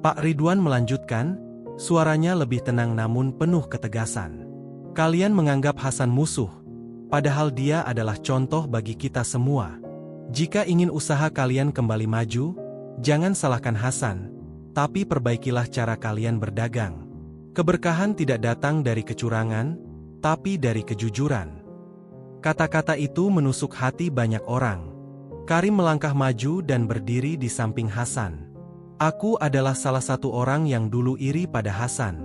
Speaker 1: Pak Ridwan melanjutkan, suaranya lebih tenang namun penuh ketegasan. "Kalian menganggap Hasan musuh, padahal dia adalah contoh bagi kita semua. Jika ingin usaha kalian kembali maju, jangan salahkan Hasan, tapi perbaikilah cara kalian berdagang. Keberkahan tidak datang dari kecurangan, tapi dari kejujuran." Kata-kata itu menusuk hati banyak orang. Karim melangkah maju dan berdiri di samping Hasan. "Aku adalah salah satu orang yang dulu iri pada Hasan.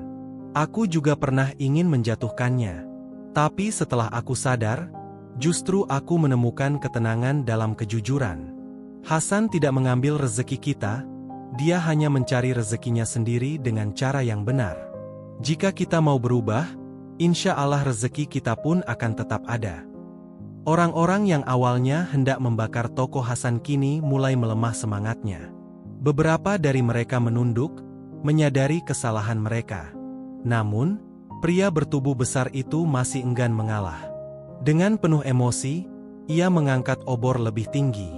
Speaker 1: Aku juga pernah ingin menjatuhkannya. Tapi setelah aku sadar, justru aku menemukan ketenangan dalam kejujuran. Hasan tidak mengambil rezeki kita, dia hanya mencari rezekinya sendiri dengan cara yang benar. Jika kita mau berubah, insya Allah rezeki kita pun akan tetap ada." Orang-orang yang awalnya hendak membakar toko Hasan kini mulai melemah semangatnya. Beberapa dari mereka menunduk, menyadari kesalahan mereka. Namun, pria bertubuh besar itu masih enggan mengalah. Dengan penuh emosi, ia mengangkat obor lebih tinggi.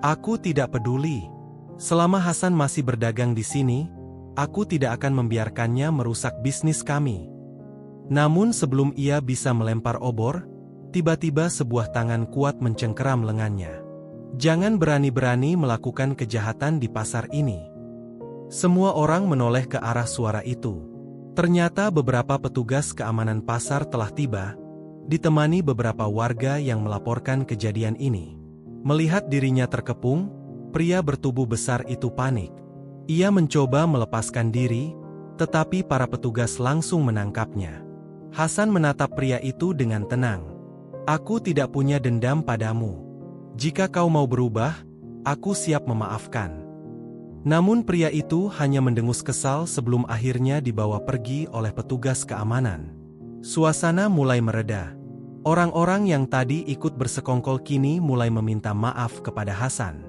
Speaker 1: "Aku tidak peduli. Selama Hasan masih berdagang di sini, aku tidak akan membiarkannya merusak bisnis kami." Namun sebelum ia bisa melempar obor, tiba-tiba sebuah tangan kuat mencengkeram lengannya. "Jangan berani-berani melakukan kejahatan di pasar ini." Semua orang menoleh ke arah suara itu. Ternyata beberapa petugas keamanan pasar telah tiba, ditemani beberapa warga yang melaporkan kejadian ini. Melihat dirinya terkepung, pria bertubuh besar itu panik. Ia mencoba melepaskan diri, tetapi para petugas langsung menangkapnya. Hasan menatap pria itu dengan tenang. "Aku tidak punya dendam padamu. Jika kau mau berubah, aku siap memaafkan." Namun pria itu hanya mendengus kesal sebelum akhirnya dibawa pergi oleh petugas keamanan. Suasana mulai mereda. Orang-orang yang tadi ikut bersekongkol kini mulai meminta maaf kepada Hasan.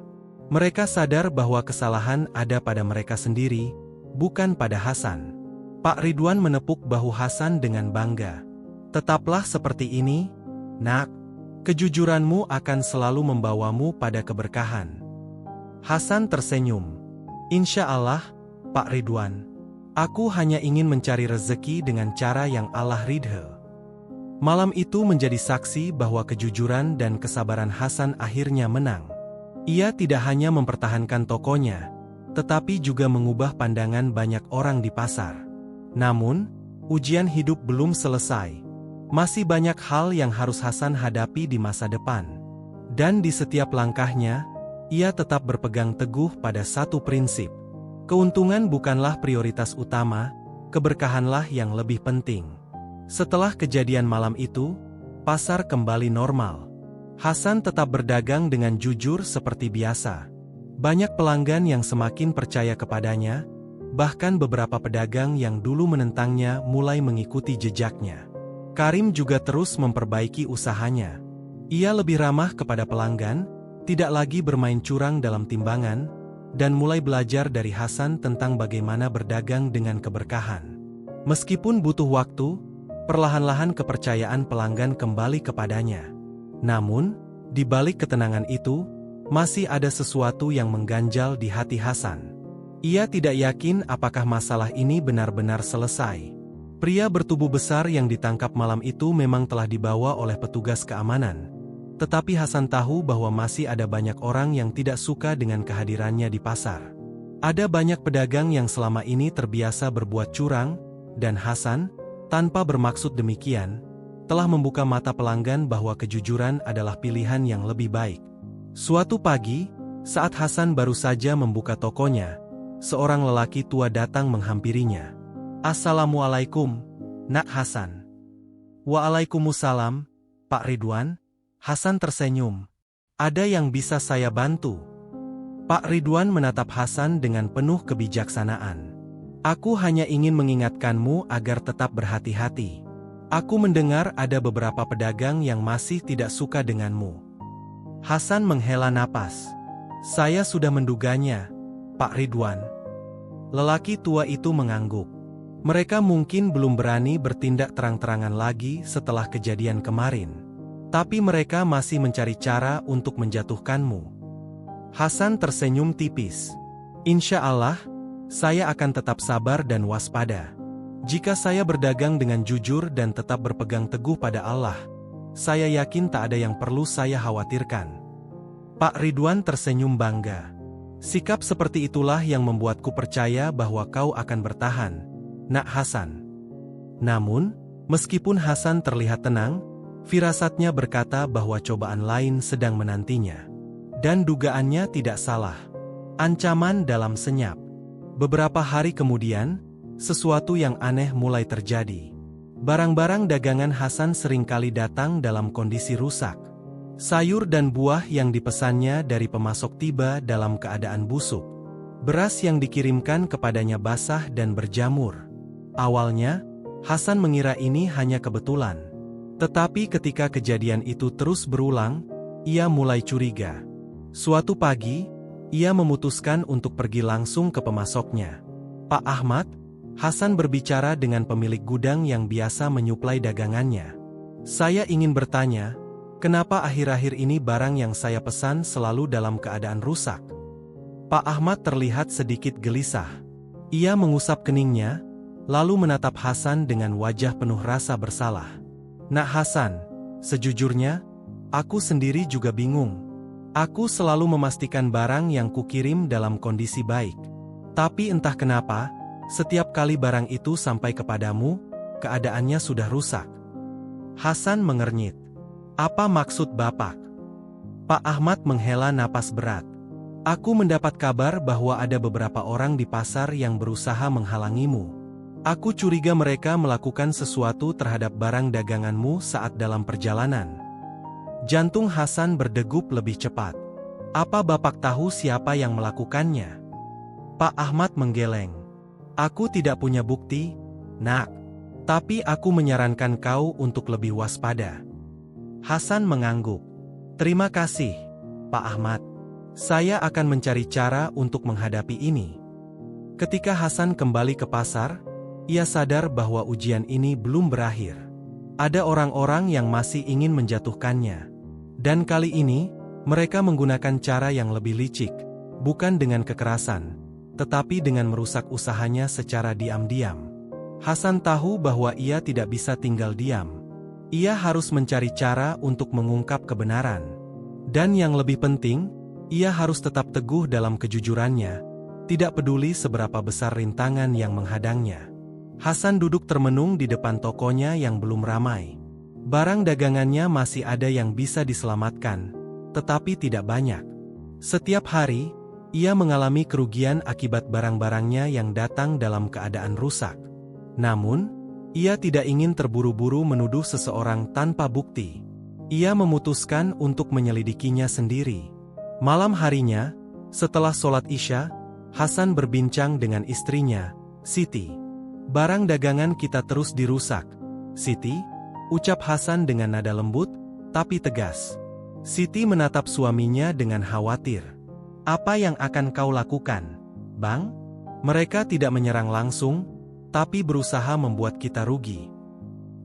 Speaker 1: Mereka sadar bahwa kesalahan ada pada mereka sendiri, bukan pada Hasan. Pak Ridwan menepuk bahu Hasan dengan bangga. "Tetaplah seperti ini, nak. Kejujuranmu akan selalu membawamu pada keberkahan." Hasan tersenyum. "Insya Allah, Pak Ridwan. Aku hanya ingin mencari rezeki dengan cara yang Allah ridho." Malam itu menjadi saksi bahwa kejujuran dan kesabaran Hasan akhirnya menang. Ia tidak hanya mempertahankan tokonya, tetapi juga mengubah pandangan banyak orang di pasar. Namun, ujian hidup belum selesai. Masih banyak hal yang harus Hasan hadapi di masa depan. Dan di setiap langkahnya, ia tetap berpegang teguh pada satu prinsip. Keuntungan bukanlah prioritas utama, keberkahanlah yang lebih penting. Setelah kejadian malam itu, pasar kembali normal. Hasan tetap berdagang dengan jujur seperti biasa. Banyak pelanggan yang semakin percaya kepadanya, bahkan beberapa pedagang yang dulu menentangnya mulai mengikuti jejaknya. Karim juga terus memperbaiki usahanya. Ia lebih ramah kepada pelanggan, tidak lagi bermain curang dalam timbangan, dan mulai belajar dari Hasan tentang bagaimana berdagang dengan keberkahan. Meskipun butuh waktu, perlahan-lahan kepercayaan pelanggan kembali kepadanya. Namun, di balik ketenangan itu, masih ada sesuatu yang mengganjal di hati Hasan. Ia tidak yakin apakah masalah ini benar-benar selesai. Pria bertubuh besar yang ditangkap malam itu memang telah dibawa oleh petugas keamanan. Tetapi Hasan tahu bahwa masih ada banyak orang yang tidak suka dengan kehadirannya di pasar. Ada banyak pedagang yang selama ini terbiasa berbuat curang, dan Hasan, tanpa bermaksud demikian, telah membuka mata pelanggan bahwa kejujuran adalah pilihan yang lebih baik. Suatu pagi, saat Hasan baru saja membuka tokonya, seorang lelaki tua datang menghampirinya. "Assalamualaikum, Nak Hasan." "Waalaikumsalam, Pak Ridwan." Hasan tersenyum. "Ada yang bisa saya bantu?" Pak Ridwan menatap Hasan dengan penuh kebijaksanaan. "Aku hanya ingin mengingatkanmu agar tetap berhati-hati. Aku mendengar ada beberapa pedagang yang masih tidak suka denganmu." Hasan menghela napas. "Saya sudah menduganya, Pak Ridwan." Lelaki tua itu mengangguk. Mereka mungkin belum berani bertindak terang-terangan lagi setelah kejadian kemarin. Tapi mereka masih mencari cara untuk menjatuhkanmu. Hasan tersenyum tipis. "Insya Allah, saya akan tetap sabar dan waspada. Jika saya berdagang dengan jujur dan tetap berpegang teguh pada Allah, saya yakin tak ada yang perlu saya khawatirkan." Pak Ridwan tersenyum bangga. "Sikap seperti itulah yang membuatku percaya bahwa kau akan bertahan, Nak Hasan." Namun, meskipun Hasan terlihat tenang, firasatnya berkata bahwa cobaan lain sedang menantinya. Dan dugaannya tidak salah. Ancaman dalam senyap. Beberapa hari kemudian, sesuatu yang aneh mulai terjadi. Barang-barang dagangan Hasan seringkali datang dalam kondisi rusak. Sayur dan buah yang dipesannya dari pemasok tiba dalam keadaan busuk. Beras yang dikirimkan kepadanya basah dan berjamur. Awalnya, Hasan mengira ini hanya kebetulan. Tetapi ketika kejadian itu terus berulang, ia mulai curiga. Suatu pagi, ia memutuskan untuk pergi langsung ke pemasoknya. "Pak Ahmad," Hasan berbicara dengan pemilik gudang yang biasa menyuplai dagangannya. "Saya ingin bertanya, kenapa akhir-akhir ini barang yang saya pesan selalu dalam keadaan rusak?" Pak Ahmad terlihat sedikit gelisah. Ia mengusap keningnya, lalu menatap Hasan dengan wajah penuh rasa bersalah. "Nak Hasan, sejujurnya, aku sendiri juga bingung. Aku selalu memastikan barang yang kukirim dalam kondisi baik. Tapi entah kenapa, setiap kali barang itu sampai kepadamu, keadaannya sudah rusak." Hasan mengernyit. "Apa maksud Bapak?" Pak Ahmad menghela napas berat. "Aku mendapat kabar bahwa ada beberapa orang di pasar yang berusaha menghalangimu. Aku curiga mereka melakukan sesuatu terhadap barang daganganmu saat dalam perjalanan." Jantung Hasan berdegup lebih cepat. "Apa Bapak tahu siapa yang melakukannya?" Pak Ahmad menggeleng. "Aku tidak punya bukti, Nak. Tapi aku menyarankan kau untuk lebih waspada." Hasan mengangguk. "Terima kasih, Pak Ahmad. Saya akan mencari cara untuk menghadapi ini." Ketika Hasan kembali ke pasar, ia sadar bahwa ujian ini belum berakhir. Ada orang-orang yang masih ingin menjatuhkannya. Dan kali ini, mereka menggunakan cara yang lebih licik, bukan dengan kekerasan, tetapi dengan merusak usahanya secara diam-diam. Hasan tahu bahwa ia tidak bisa tinggal diam. Ia harus mencari cara untuk mengungkap kebenaran. Dan yang lebih penting, ia harus tetap teguh dalam kejujurannya, tidak peduli seberapa besar rintangan yang menghadangnya. Hasan duduk termenung di depan tokonya yang belum ramai. Barang dagangannya masih ada yang bisa diselamatkan, tetapi tidak banyak. Setiap hari, ia mengalami kerugian akibat barang-barangnya yang datang dalam keadaan rusak. Namun, ia tidak ingin terburu-buru menuduh seseorang tanpa bukti. Ia memutuskan untuk menyelidikinya sendiri. Malam harinya, setelah sholat Isya, Hasan berbincang dengan istrinya, Siti. "Barang dagangan kita terus dirusak, Siti," ucap Hasan dengan nada lembut, tapi tegas. Siti menatap suaminya dengan khawatir. Apa yang akan kau lakukan, Bang? Mereka tidak menyerang langsung, tapi berusaha membuat kita rugi.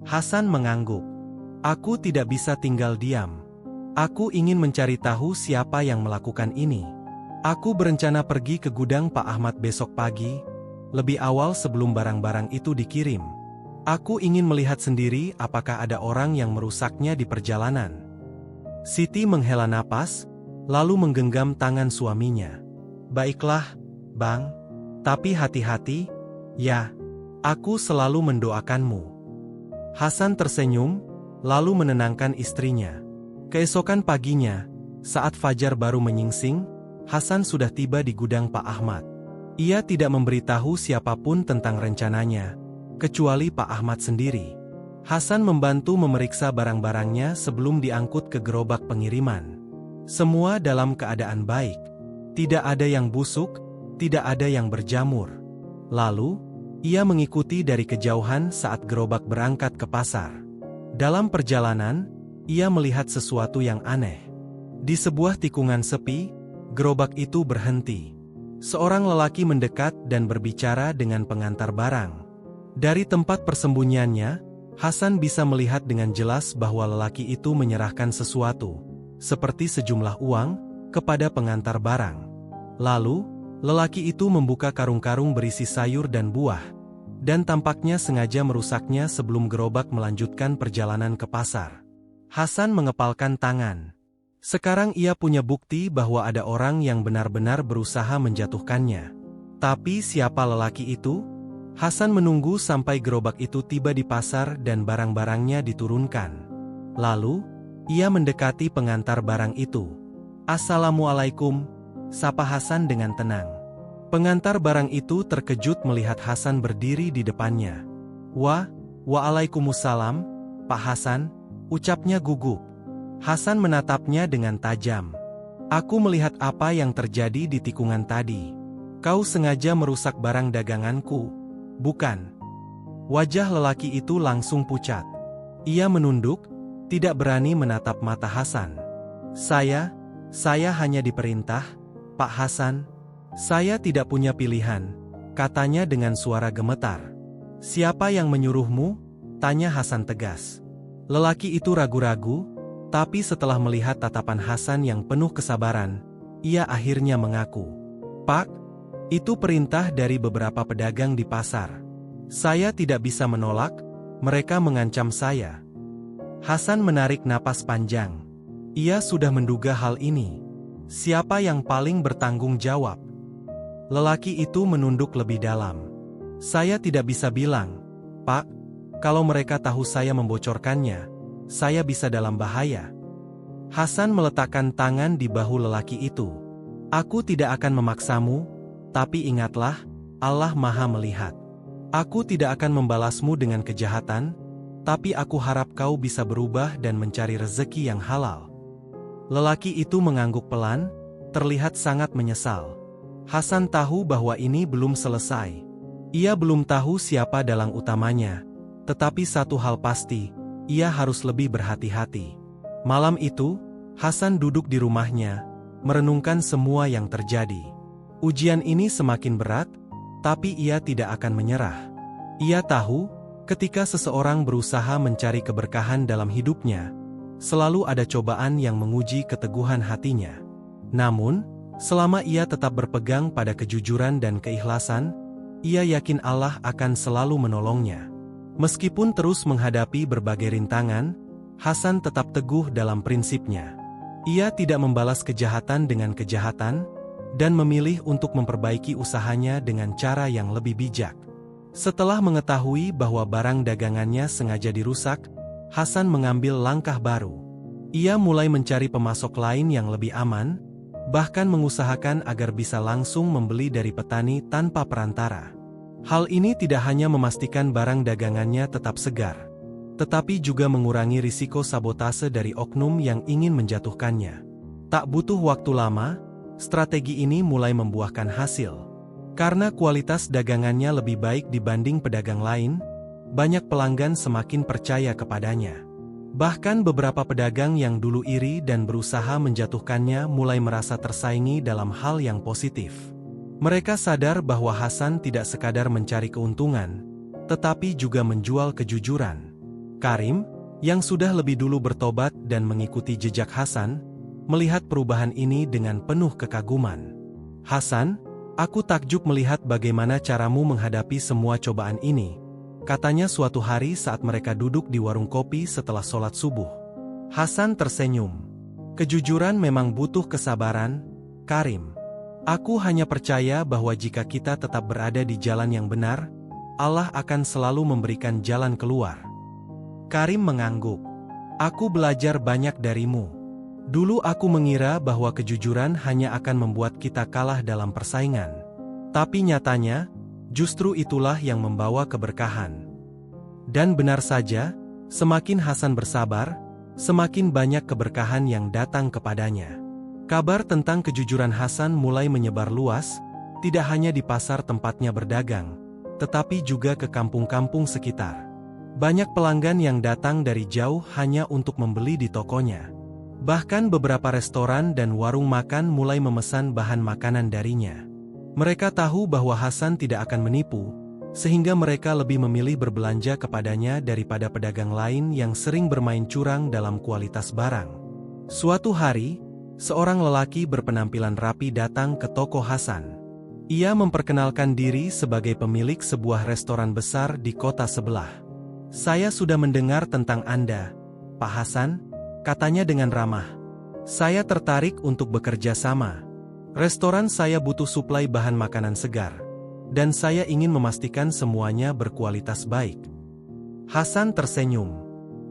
Speaker 1: Hasan mengangguk. Aku tidak bisa tinggal diam. Aku ingin mencari tahu siapa yang melakukan ini. Aku berencana pergi ke gudang Pak Ahmad besok pagi, lebih awal sebelum barang-barang itu dikirim. Aku ingin melihat sendiri apakah ada orang yang merusaknya di perjalanan. Siti menghela napas, lalu menggenggam tangan suaminya. Baiklah, Bang. Tapi hati-hati, ya. Aku selalu mendoakanmu. Hasan tersenyum, lalu menenangkan istrinya. Keesokan paginya, saat fajar baru menyingsing, Hasan sudah tiba di gudang Pak Ahmad. Ia tidak memberitahu siapapun tentang rencananya, kecuali Pak Ahmad sendiri. Hasan membantu memeriksa barang-barangnya sebelum diangkut ke gerobak pengiriman. Semua dalam keadaan baik. Tidak ada yang busuk, tidak ada yang berjamur. Lalu, ia mengikuti dari kejauhan saat gerobak berangkat ke pasar. Dalam perjalanan, ia melihat sesuatu yang aneh. Di sebuah tikungan sepi, gerobak itu berhenti. Seorang lelaki mendekat dan berbicara dengan pengantar barang. Dari tempat persembunyiannya, Hasan bisa melihat dengan jelas bahwa lelaki itu menyerahkan sesuatu, seperti sejumlah uang, kepada pengantar barang. Lalu, lelaki itu membuka karung-karung berisi sayur dan buah, dan tampaknya sengaja merusaknya sebelum gerobak melanjutkan perjalanan ke pasar. Hasan mengepalkan tangan. Sekarang ia punya bukti bahwa ada orang yang benar-benar berusaha menjatuhkannya. Tapi siapa lelaki itu? Hasan menunggu sampai gerobak itu tiba di pasar dan barang-barangnya diturunkan. Lalu, ia mendekati pengantar barang itu. "Assalamualaikum," sapa Hasan dengan tenang. Pengantar barang itu terkejut melihat Hasan berdiri di depannya. Waalaikumsalam, Pak Hasan," ucapnya gugup. Hasan menatapnya dengan tajam. "Aku melihat apa yang terjadi di tikungan tadi. Kau sengaja merusak barang daganganku, bukan?" Wajah lelaki itu langsung pucat. Ia menunduk, tidak berani menatap mata Hasan. Saya hanya diperintah, Pak Hasan. Saya tidak punya pilihan," katanya dengan suara gemetar. "Siapa yang menyuruhmu?" tanya Hasan tegas. Lelaki itu ragu-ragu, tapi setelah melihat tatapan Hasan yang penuh kesabaran, ia akhirnya mengaku. "Pak, itu perintah dari beberapa pedagang di pasar. Saya tidak bisa menolak, mereka mengancam saya." Hasan menarik napas panjang. Ia sudah menduga hal ini. Siapa yang paling bertanggung jawab? Lelaki itu menunduk lebih dalam. "Saya tidak bisa bilang, Pak. Kalau mereka tahu saya membocorkannya, saya bisa dalam bahaya." Hasan meletakkan tangan di bahu lelaki itu. "Aku tidak akan memaksamu, tapi ingatlah, Allah Maha Melihat. Aku tidak akan membalasmu dengan kejahatan, tapi aku harap kau bisa berubah dan mencari rezeki yang halal." Lelaki itu mengangguk pelan, terlihat sangat menyesal. Hasan tahu bahwa ini belum selesai. Ia belum tahu siapa dalang utamanya, tetapi satu hal pasti, ia harus lebih berhati-hati. Malam itu, Hasan duduk di rumahnya, merenungkan semua yang terjadi. Ujian ini semakin berat, tapi ia tidak akan menyerah. Ia tahu, ketika seseorang berusaha mencari keberkahan dalam hidupnya, selalu ada cobaan yang menguji keteguhan hatinya. Namun, selama ia tetap berpegang pada kejujuran dan keikhlasan, ia yakin Allah akan selalu menolongnya. Meskipun terus menghadapi berbagai rintangan, Hasan tetap teguh dalam prinsipnya. Ia tidak membalas kejahatan dengan kejahatan, dan memilih untuk memperbaiki usahanya dengan cara yang lebih bijak. Setelah mengetahui bahwa barang dagangannya sengaja dirusak, Hasan mengambil langkah baru. Ia mulai mencari pemasok lain yang lebih aman, bahkan mengusahakan agar bisa langsung membeli dari petani tanpa perantara. Hal ini tidak hanya memastikan barang dagangannya tetap segar, tetapi juga mengurangi risiko sabotase dari oknum yang ingin menjatuhkannya. Tak butuh waktu lama, strategi ini mulai membuahkan hasil. Karena kualitas dagangannya lebih baik dibanding pedagang lain, banyak pelanggan semakin percaya kepadanya. Bahkan beberapa pedagang yang dulu iri dan berusaha menjatuhkannya mulai merasa tersaingi dalam hal yang positif. Mereka sadar bahwa Hasan tidak sekadar mencari keuntungan, tetapi juga menjual kejujuran. Karim, yang sudah lebih dulu bertobat dan mengikuti jejak Hasan, melihat perubahan ini dengan penuh kekaguman. "Hasan, aku takjub melihat bagaimana caramu menghadapi semua cobaan ini," katanya suatu hari saat mereka duduk di warung kopi setelah sholat subuh. Hasan tersenyum. "Kejujuran memang butuh kesabaran, Karim. Aku hanya percaya bahwa jika kita tetap berada di jalan yang benar, Allah akan selalu memberikan jalan keluar." Karim mengangguk. "Aku belajar banyak darimu. Dulu aku mengira bahwa kejujuran hanya akan membuat kita kalah dalam persaingan. Tapi nyatanya, justru itulah yang membawa keberkahan." Dan benar saja, semakin Hasan bersabar, semakin banyak keberkahan yang datang kepadanya. Kabar tentang kejujuran Hasan mulai menyebar luas, tidak hanya di pasar tempatnya berdagang, tetapi juga ke kampung-kampung sekitar. Banyak pelanggan yang datang dari jauh hanya untuk membeli di tokonya. Bahkan beberapa restoran dan warung makan mulai memesan bahan makanan darinya. Mereka tahu bahwa Hasan tidak akan menipu, sehingga mereka lebih memilih berbelanja kepadanya daripada pedagang lain yang sering bermain curang dalam kualitas barang. Suatu hari, seorang lelaki berpenampilan rapi datang ke toko Hasan. Ia memperkenalkan diri sebagai pemilik sebuah restoran besar di kota sebelah. "Saya sudah mendengar tentang Anda, Pak Hasan," katanya dengan ramah. "Saya tertarik untuk bekerja sama. Restoran saya butuh suplai bahan makanan segar, dan saya ingin memastikan semuanya berkualitas baik." Hasan tersenyum.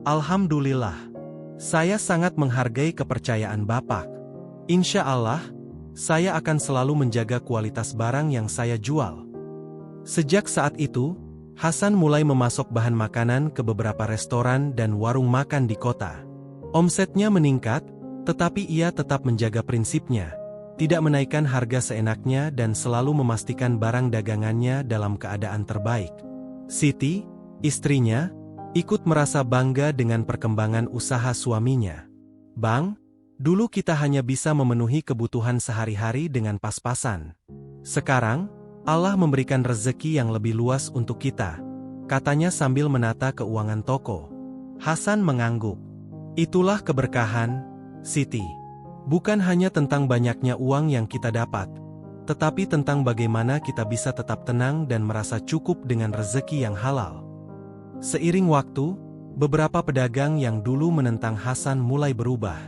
Speaker 1: "Alhamdulillah. Saya sangat menghargai kepercayaan Bapak. Insya Allah, saya akan selalu menjaga kualitas barang yang saya jual." Sejak saat itu, Hasan mulai memasok bahan makanan ke beberapa restoran dan warung makan di kota. Omsetnya meningkat, tetapi ia tetap menjaga prinsipnya, tidak menaikkan harga seenaknya dan selalu memastikan barang dagangannya dalam keadaan terbaik. Siti, istrinya, ikut merasa bangga dengan perkembangan usaha suaminya. "Bang, dulu kita hanya bisa memenuhi kebutuhan sehari-hari dengan pas-pasan. Sekarang, Allah memberikan rezeki yang lebih luas untuk kita," katanya sambil menata keuangan toko. Hasan mengangguk. "Itulah keberkahan, Siti. Bukan hanya tentang banyaknya uang yang kita dapat, tetapi tentang bagaimana kita bisa tetap tenang dan merasa cukup dengan rezeki yang halal." Seiring waktu, beberapa pedagang yang dulu menentang Hasan mulai berubah.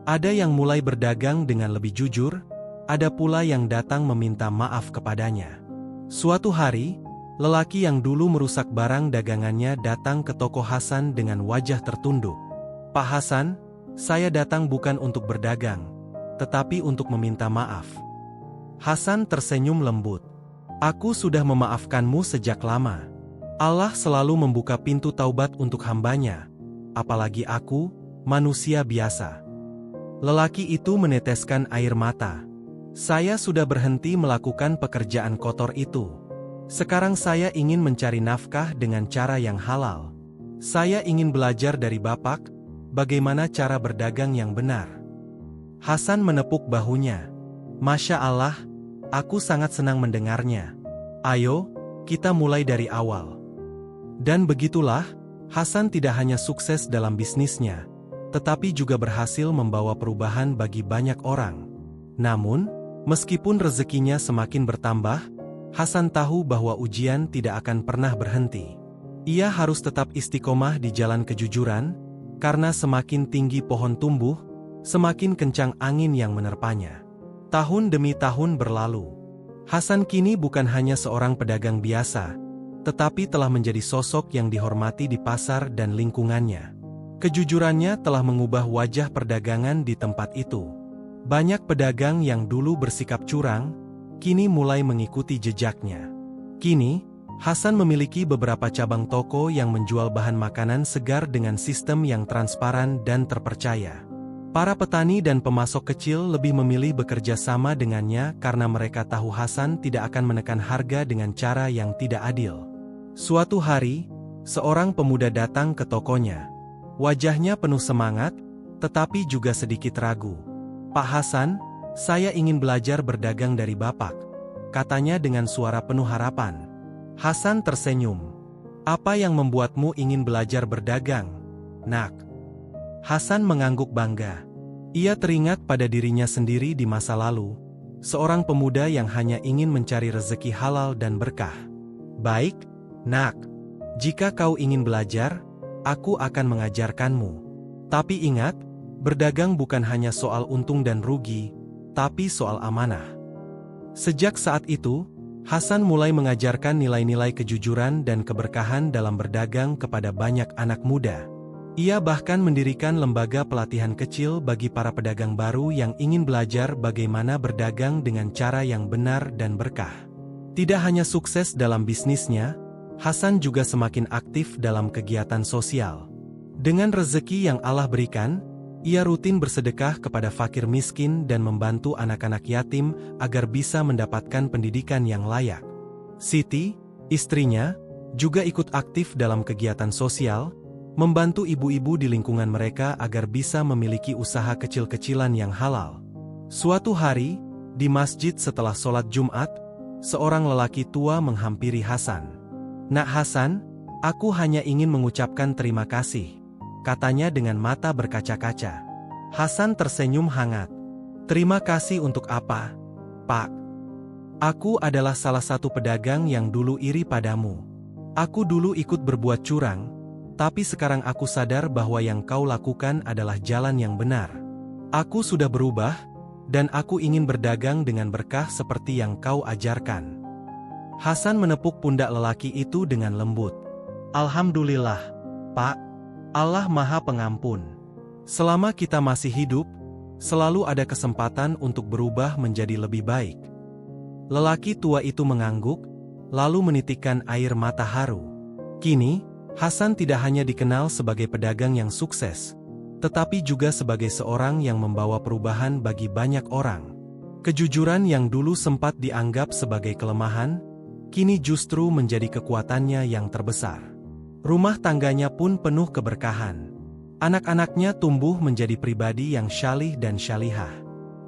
Speaker 1: Ada yang mulai berdagang dengan lebih jujur, ada pula yang datang meminta maaf kepadanya. Suatu hari, lelaki yang dulu merusak barang dagangannya datang ke toko Hasan dengan wajah tertunduk. "Pak Hasan, saya datang bukan untuk berdagang, tetapi untuk meminta maaf." Hasan tersenyum lembut. "Aku sudah memaafkanmu sejak lama. Allah selalu membuka pintu taubat untuk hambanya, apalagi aku, manusia biasa." Lelaki itu meneteskan air mata. "Saya sudah berhenti melakukan pekerjaan kotor itu. Sekarang saya ingin mencari nafkah dengan cara yang halal. Saya ingin belajar dari Bapak, bagaimana cara berdagang yang benar." Hasan menepuk bahunya. "Masya Allah, aku sangat senang mendengarnya. Ayo, kita mulai dari awal." Dan begitulah, Hasan tidak hanya sukses dalam bisnisnya, tetapi juga berhasil membawa perubahan bagi banyak orang. Namun, meskipun rezekinya semakin bertambah, Hasan tahu bahwa ujian tidak akan pernah berhenti. Ia harus tetap istiqomah di jalan kejujuran, karena semakin tinggi pohon tumbuh, semakin kencang angin yang menerpanya. Tahun demi tahun berlalu. Hasan kini bukan hanya seorang pedagang biasa, tetapi telah menjadi sosok yang dihormati di pasar dan lingkungannya. Kejujurannya telah mengubah wajah perdagangan di tempat itu. Banyak pedagang yang dulu bersikap curang, kini mulai mengikuti jejaknya. Kini, Hasan memiliki beberapa cabang toko yang menjual bahan makanan segar dengan sistem yang transparan dan terpercaya. Para petani dan pemasok kecil lebih memilih bekerja sama dengannya karena mereka tahu Hasan tidak akan menekan harga dengan cara yang tidak adil. Suatu hari, seorang pemuda datang ke tokonya. Wajahnya penuh semangat, tetapi juga sedikit ragu. "Pak Hasan, saya ingin belajar berdagang dari Bapak," katanya dengan suara penuh harapan. Hasan tersenyum. "Apa yang membuatmu ingin belajar berdagang, Nak?" Hasan mengangguk bangga. Ia teringat pada dirinya sendiri di masa lalu, seorang pemuda yang hanya ingin mencari rezeki halal dan berkah. "Baik, Nak. Jika kau ingin belajar, aku akan mengajarkanmu. Tapi ingat, berdagang bukan hanya soal untung dan rugi, tapi soal amanah." Sejak saat itu, Hasan mulai mengajarkan nilai-nilai kejujuran dan keberkahan dalam berdagang kepada banyak anak muda. Ia bahkan mendirikan lembaga pelatihan kecil bagi para pedagang baru yang ingin belajar bagaimana berdagang dengan cara yang benar dan berkah. Tidak hanya sukses dalam bisnisnya, Hasan juga semakin aktif dalam kegiatan sosial. Dengan rezeki yang Allah berikan, ia rutin bersedekah kepada fakir miskin dan membantu anak-anak yatim agar bisa mendapatkan pendidikan yang layak. Siti, istrinya, juga ikut aktif dalam kegiatan sosial, membantu ibu-ibu di lingkungan mereka agar bisa memiliki usaha kecil-kecilan yang halal. Suatu hari, di masjid setelah sholat Jumat, seorang lelaki tua menghampiri Hasan. "Nak Hasan, aku hanya ingin mengucapkan terima kasih," katanya dengan mata berkaca-kaca. Hasan tersenyum hangat. "Terima kasih untuk apa, Pak? Aku adalah salah satu pedagang yang dulu iri padamu. Aku dulu ikut berbuat curang, tapi sekarang aku sadar bahwa yang kau lakukan adalah jalan yang benar. Aku sudah berubah, dan aku ingin berdagang dengan berkah seperti yang kau ajarkan." Hasan menepuk pundak lelaki itu dengan lembut. "Alhamdulillah, Pak. Allah Maha Pengampun. Selama kita masih hidup, selalu ada kesempatan untuk berubah menjadi lebih baik." Lelaki tua itu mengangguk, lalu menitikkan air mata haru. Kini, Hasan tidak hanya dikenal sebagai pedagang yang sukses, tetapi juga sebagai seorang yang membawa perubahan bagi banyak orang. Kejujuran yang dulu sempat dianggap sebagai kelemahan, kini justru menjadi kekuatannya yang terbesar. Rumah tangganya pun penuh keberkahan. Anak-anaknya tumbuh menjadi pribadi yang syalih dan syalihah.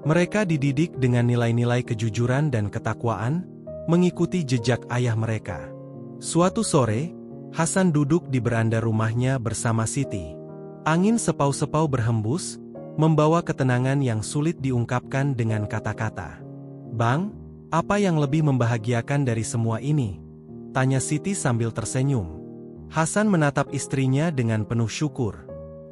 Speaker 1: Mereka dididik dengan nilai-nilai kejujuran dan ketakwaan, mengikuti jejak ayah mereka. Suatu sore, Hasan duduk di beranda rumahnya bersama Siti. Angin sepau-sepau berhembus, membawa ketenangan yang sulit diungkapkan dengan kata-kata. "Bang, apa yang lebih membahagiakan dari semua ini?" tanya Siti sambil tersenyum. Hasan menatap istrinya dengan penuh syukur.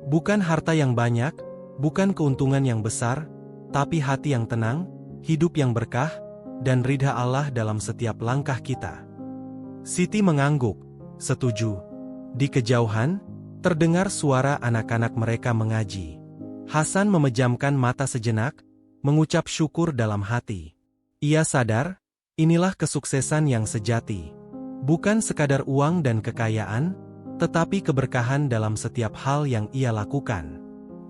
Speaker 1: "Bukan harta yang banyak, bukan keuntungan yang besar, tapi hati yang tenang, hidup yang berkah, dan ridha Allah dalam setiap langkah kita." Siti mengangguk. "Setuju." Di kejauhan, terdengar suara anak-anak mereka mengaji. Hasan memejamkan mata sejenak, mengucap syukur dalam hati. Ia sadar, inilah kesuksesan yang sejati. Bukan sekadar uang dan kekayaan, tetapi keberkahan dalam setiap hal yang ia lakukan.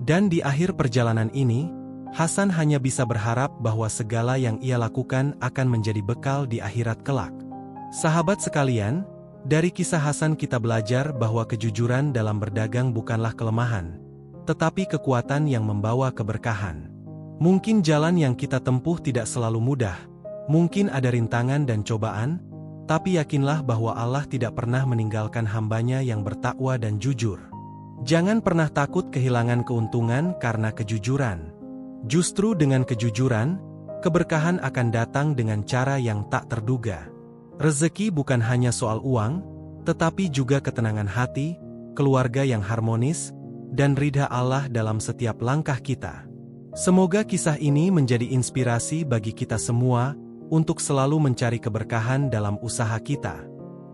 Speaker 1: Dan di akhir perjalanan ini, Hasan hanya bisa berharap bahwa segala yang ia lakukan akan menjadi bekal di akhirat kelak. Sahabat sekalian, dari kisah Hasan kita belajar bahwa kejujuran dalam berdagang bukanlah kelemahan, tetapi kekuatan yang membawa keberkahan. Mungkin jalan yang kita tempuh tidak selalu mudah, mungkin ada rintangan dan cobaan, tapi yakinlah bahwa Allah tidak pernah meninggalkan hambanya yang bertakwa dan jujur. Jangan pernah takut kehilangan keuntungan karena kejujuran. Justru dengan kejujuran, keberkahan akan datang dengan cara yang tak terduga. Rezeki bukan hanya soal uang, tetapi juga ketenangan hati, keluarga yang harmonis, dan ridha Allah dalam setiap langkah kita. Semoga kisah ini menjadi inspirasi bagi kita semua untuk selalu mencari keberkahan dalam usaha kita.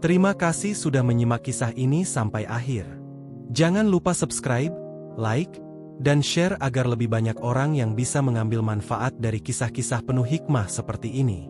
Speaker 1: Terima kasih sudah menyimak kisah ini sampai akhir. Jangan lupa subscribe, like, dan share agar lebih banyak orang yang bisa mengambil manfaat dari kisah-kisah penuh hikmah seperti ini.